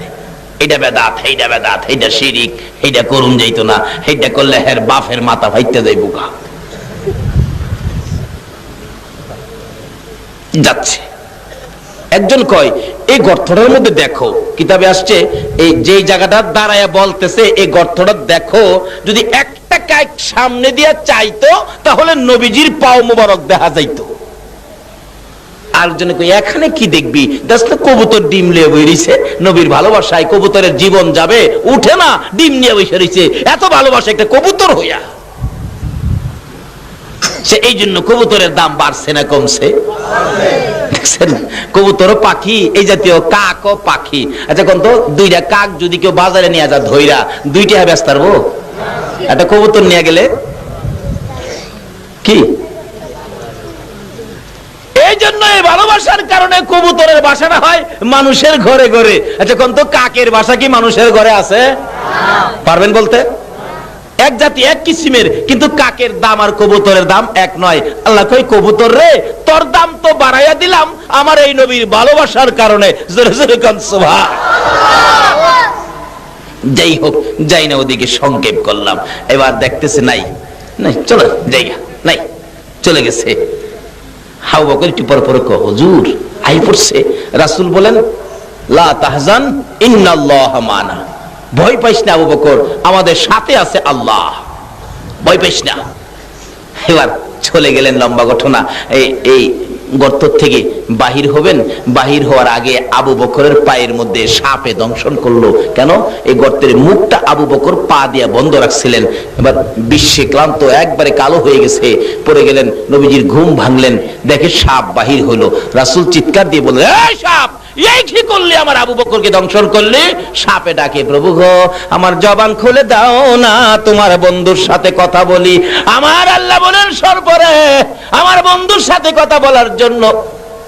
এইটা বেদাত, এইটা বেদাত, এইটা শিরিক, এইটা করুন যাইতো না, এইটা করলে হের বাপের মাথা ফাইতে যাই বুকা যাচ্ছে। একজন কয় এই গর্তটার মধ্যে দেখো, কিতাবে আসছে এই যে জায়গাটা দাঁড়ায়া বলতেছে এই গর্তটা দেখো, যদি একটা কাক সামনে দিয়া চাইতো তাহলে নবীজির পাও মোবারক দেখা যাইতো। আরেকজনে কই এখানে কি দেখবি, দেখ তো কবুতর ডিম নিয়ে বইরিছে, নবীর ভালোবাসায় কবুতরের জীবন যাবে, উঠে না, ডিম নিয়ে বসে রইছে, এত ভালোবাসা একটা কবুতর হইয়া। সে এই জন্য কবুতরের দাম বাড়ছে না কমছে? কবুতর পাখি, এই জাতীয় কাক ও পাখি। আচ্ছা কোন তো দুইটা কাক যদি কেউ বাজারে নিয়ে যা ধইরা, দুইটা ব্যস্ত পারবো? একটা কবুতর নিয়ে গেলে কি? এই জন্য এই ভালোবাসার কারণে কবুতরের বাসা না হয় মানুষের ঘরে ঘরে। আচ্ছা কোন তো কাকের বাসা কি মানুষের ঘরে আছে? পারবেন বলতে? এক জাতি এক কিসিমের, কিন্তু কাকের দাম আর কবুতরের দাম এক নয়। আল্লাহ কই কবুতর রে তোর দাম তো বাড়াইয়া দিলাম আমার এই নবীর ভালোবাসার কারণে। জোরে জোরে কোন সুবহানাল্লাহ। যাই হোক, যাই না, ওদিকে সংক্ষেপ করলাম। এবার দেখতেছে নাই নাই, চলো জায়গা নাই, চলে গেছে। হাউ বকর একটু পর পর কো হুজুর আই পড়ছে। রাসূল বলেন লা তাহজান ইন্নাল্লাহা মানা, ভয় পাইস না আবু বকর, আমাদের সাথে আছে আল্লাহ, ভয় পাইস না। এবার চলে গেলেন, লম্বা ঘটনা। এই গর্ত থেকে বাহির হবেন, বাহির হওয়ার আগে আবু বকরের পায়ের মধ্যে সাপে দংশন করলো। কেন? এই গর্তের মুখটা আবু বকর পা দিয়া বন্ধ রাখছিলেন। এবার বিশ্বে ক্লান্ত, একবারে কালো হয়ে গেছে, পড়ে গেলেন। নবীজির ঘুম ভাঙলেন, দেখে সাপ বাহির হলো। রাসূল চিৎকার দিয়ে বললেন এই সাপ, এই কি করলি, আমার আবু বকরকে দংশন করলি? সাপে ডাকে প্রভু গো আমার জবান খুলে দাও না, তোমার বন্ধুর সাথে কথা বলি। আমার আল্লাহ বলেন সর্বরে আমার বন্ধুর সাথে কথা বলার জন্য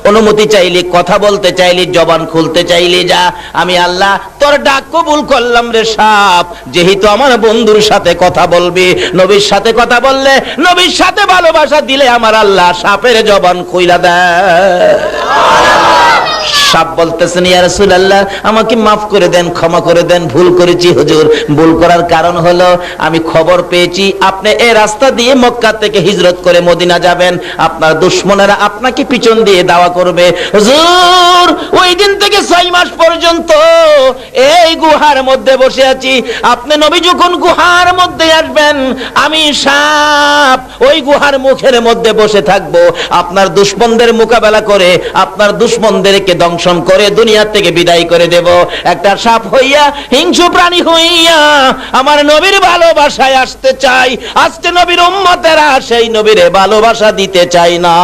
অনুমতি চাইলে, কথা বলতে চাইলে, জবান খুলতে চাইলে যা, আমি আল্লাহ তোর ডাক কবুল করলাম রে সাপ। যেহেতু আমার বন্ধুর সাথে কথা বলবি, নবীর সাথে কথা বললে, নবীর সাথে ভালোবাসা দিলে আমার আল্লাহ সাপের জবান খুইলা দেয়। সাপ বলতেছেন ইয়া রাসূলুল্লাহ আমাকে মাফ করে দেন, ক্ষমা করে দেন, ভুল করেছি হুজুর। ভুল করার কারণ হলো আমি খবর পেয়েছি আপনি এই রাস্তা দিয়ে মক্কা থেকে হিজরত করে মদিনা যাবেন, আপনার দুশমনেরা আপনাকে পিছন দিয়ে দাওয়া করবে। হুজুর ওই দিন থেকে 6 মাস পর্যন্ত এই গুহার মধ্যে বসে আছি, আপনি নবী যখন গুহার মধ্যে আসবেন আমি সাপ ওই গুহার মুখের মধ্যে বসে থাকবো, আপনার দুশমনদের মোকাবেলা করে আপনার দুশমনদেরকে দংশন করে দুনিয়া থেকে বিদায় করে দেব। একটা সাপ হইয়া, হিংস্র প্রাণী হইয়া আমার নবীর ভালোবাসায় আসতে চাই। আজকে নবীর উম্মতেরা সেই নবীরে ভালোবাসা দিতে চাই না।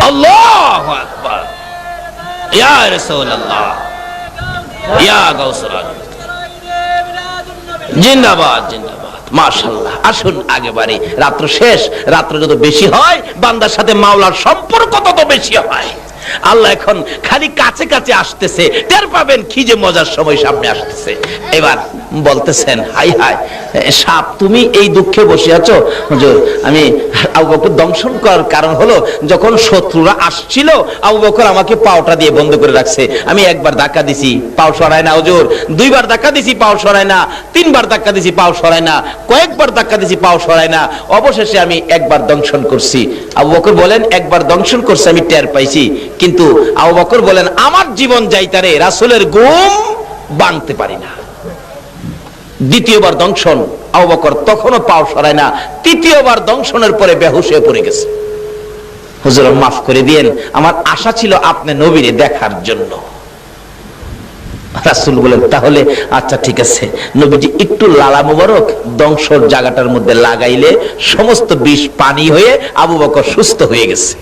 আল্লাহু আকবার, ইয়া রাসূলুল্লাহ, ইয়া গাউসুল আজম, জিন্দাবাদ জিন্দাবাদ, মাশাআল্লাহ। আসুন আগে বাড়ি, রাত্র শেষ, রাত্র যত বেশি হয় বান্দার সাথে মাওলার সম্পর্ক তত বেশি হয়। আল্লাহ এখন খালি কাছে কাছে আসতেছে, টের পাবেন কি যে মজার সময় সামনে আসতেছে। এবার বলতেছেন, হাই হাই সাপ, তুমি এই দুঃখে বসে আছো। হুজুর, আমি আবু বকর দংশন করার কারণ হলো, যখন শত্রুরা আসছিল আবু বকর আমাকে পাওটা দিয়ে বন্ধ করে রাখছে। আমি একবার ধাক্কা দিছি, পাও সরায় না হুজুর, দুইবার ধাক্কা দিছি, পাও সরায় না, তিনবার ধাক্কা দিছি, পাও সরায় না, কয়েকবার ধাক্কা দিছি, পাও সরায় না, অবশেষে আমি একবার দংশন করছি। আবু বকর বলেন, একবার দংশন করছে আমি টের পাইছি, কিন্তু আবু বকর বলেন, আমার জীবন যাইতারে রাসূলের ঘুম ভাঙতে পারি না। দ্বিতীয়বার দংশন, আবু বকর তখনও পাও সরায় না, তৃতীয়বার দংশনের পরে বেহুশ হয়ে পড়ে গেছে। হুজুর মাফ করে দিয়েন, আমার আশা ছিল আপনি নবীরে দেখার জন্য। রাসূল বলেন, তাহলে আচ্ছা ঠিক আছে। নবীজি একটু লালা মুবারক দংশন জায়গাটার মধ্যে লাগাইলে সমস্ত বিষ পানি হয়ে আবু বকর সুস্থ হয়ে গেছে।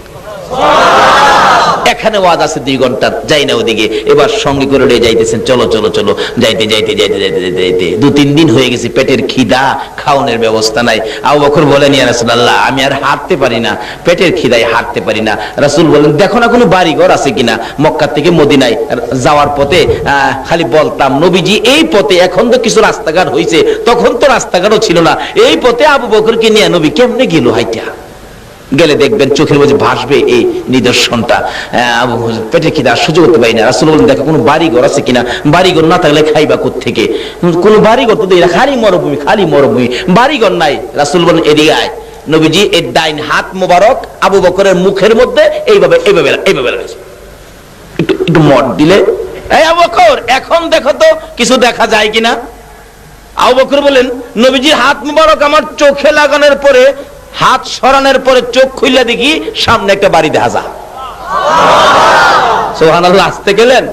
এখানে ওয়াজ আছে 2 ঘন্টা, যাই না ওদিকে। এবার সঙ্গে করে নিয়ে যাইতেছেন, চলো চলো চলো, যাইতে যাইতে যাইতে যাইতে যাইতে যাইতে 2-3 দিন হয়ে গেছে, পেটের খিদা, খাওয়ানোর ব্যবস্থা নাই। আবু বকর বলেন, ইয়া রাসূলুল্লাহ, আমি আর হাঁটতে পারি না, পেটের খিদায় হাঁটতে পারি না। রাসূল বলেন, দেখো না কোনো বাড়ি ঘর আছে কিনা। মক্কা থেকে মদিনায় যাওয়ার পথে খালি বলতাম, নবীজি এই পথে, এখন তো কিছু রাস্তাঘাট হয়েছে, তখন তো রাস্তাঘাটও ছিল না, এই পথে আবু বকরকে নিয়ে নবী কেমনে গেল হাইটা। গেলে দেখবেন চোখের মধ্যে ভাসবে এই নিদর্শনটা। আবু হুজুর পেটে খিদা সহ্য করতে পারি না। রাসূল বলেন, দেখো কোনো বাড়িঘর আছে কিনা। বাড়িঘর না থাকলে খাইবা কোত্থেকে? কোনো বাড়িঘর তো দেখি না, খালি মরুভূমি, খালি মরুভূমি, বাড়িঘর নাই। রাসূল বলেন, এদিকে আয়। নবীজি এর ডাইন হাত মোবারক আবু বকরের মুখের মধ্যে এইভাবে এইভাবে এইভাবে লাগাইছে, একটু একটু মট দিলে, এই আবু বকর এখন দেখো তো কিছু দেখা যায় কিনা। আবু বকর বলেন, নবীজির হাত মোবারক আমার চোখে লাগানোর পরে, হাত সরানোর পরে চোখ খুললে দেখি সামনে একটা বাড়ি দেখা যায়। সুবহানাল্লাহ, আসতে গেলেন।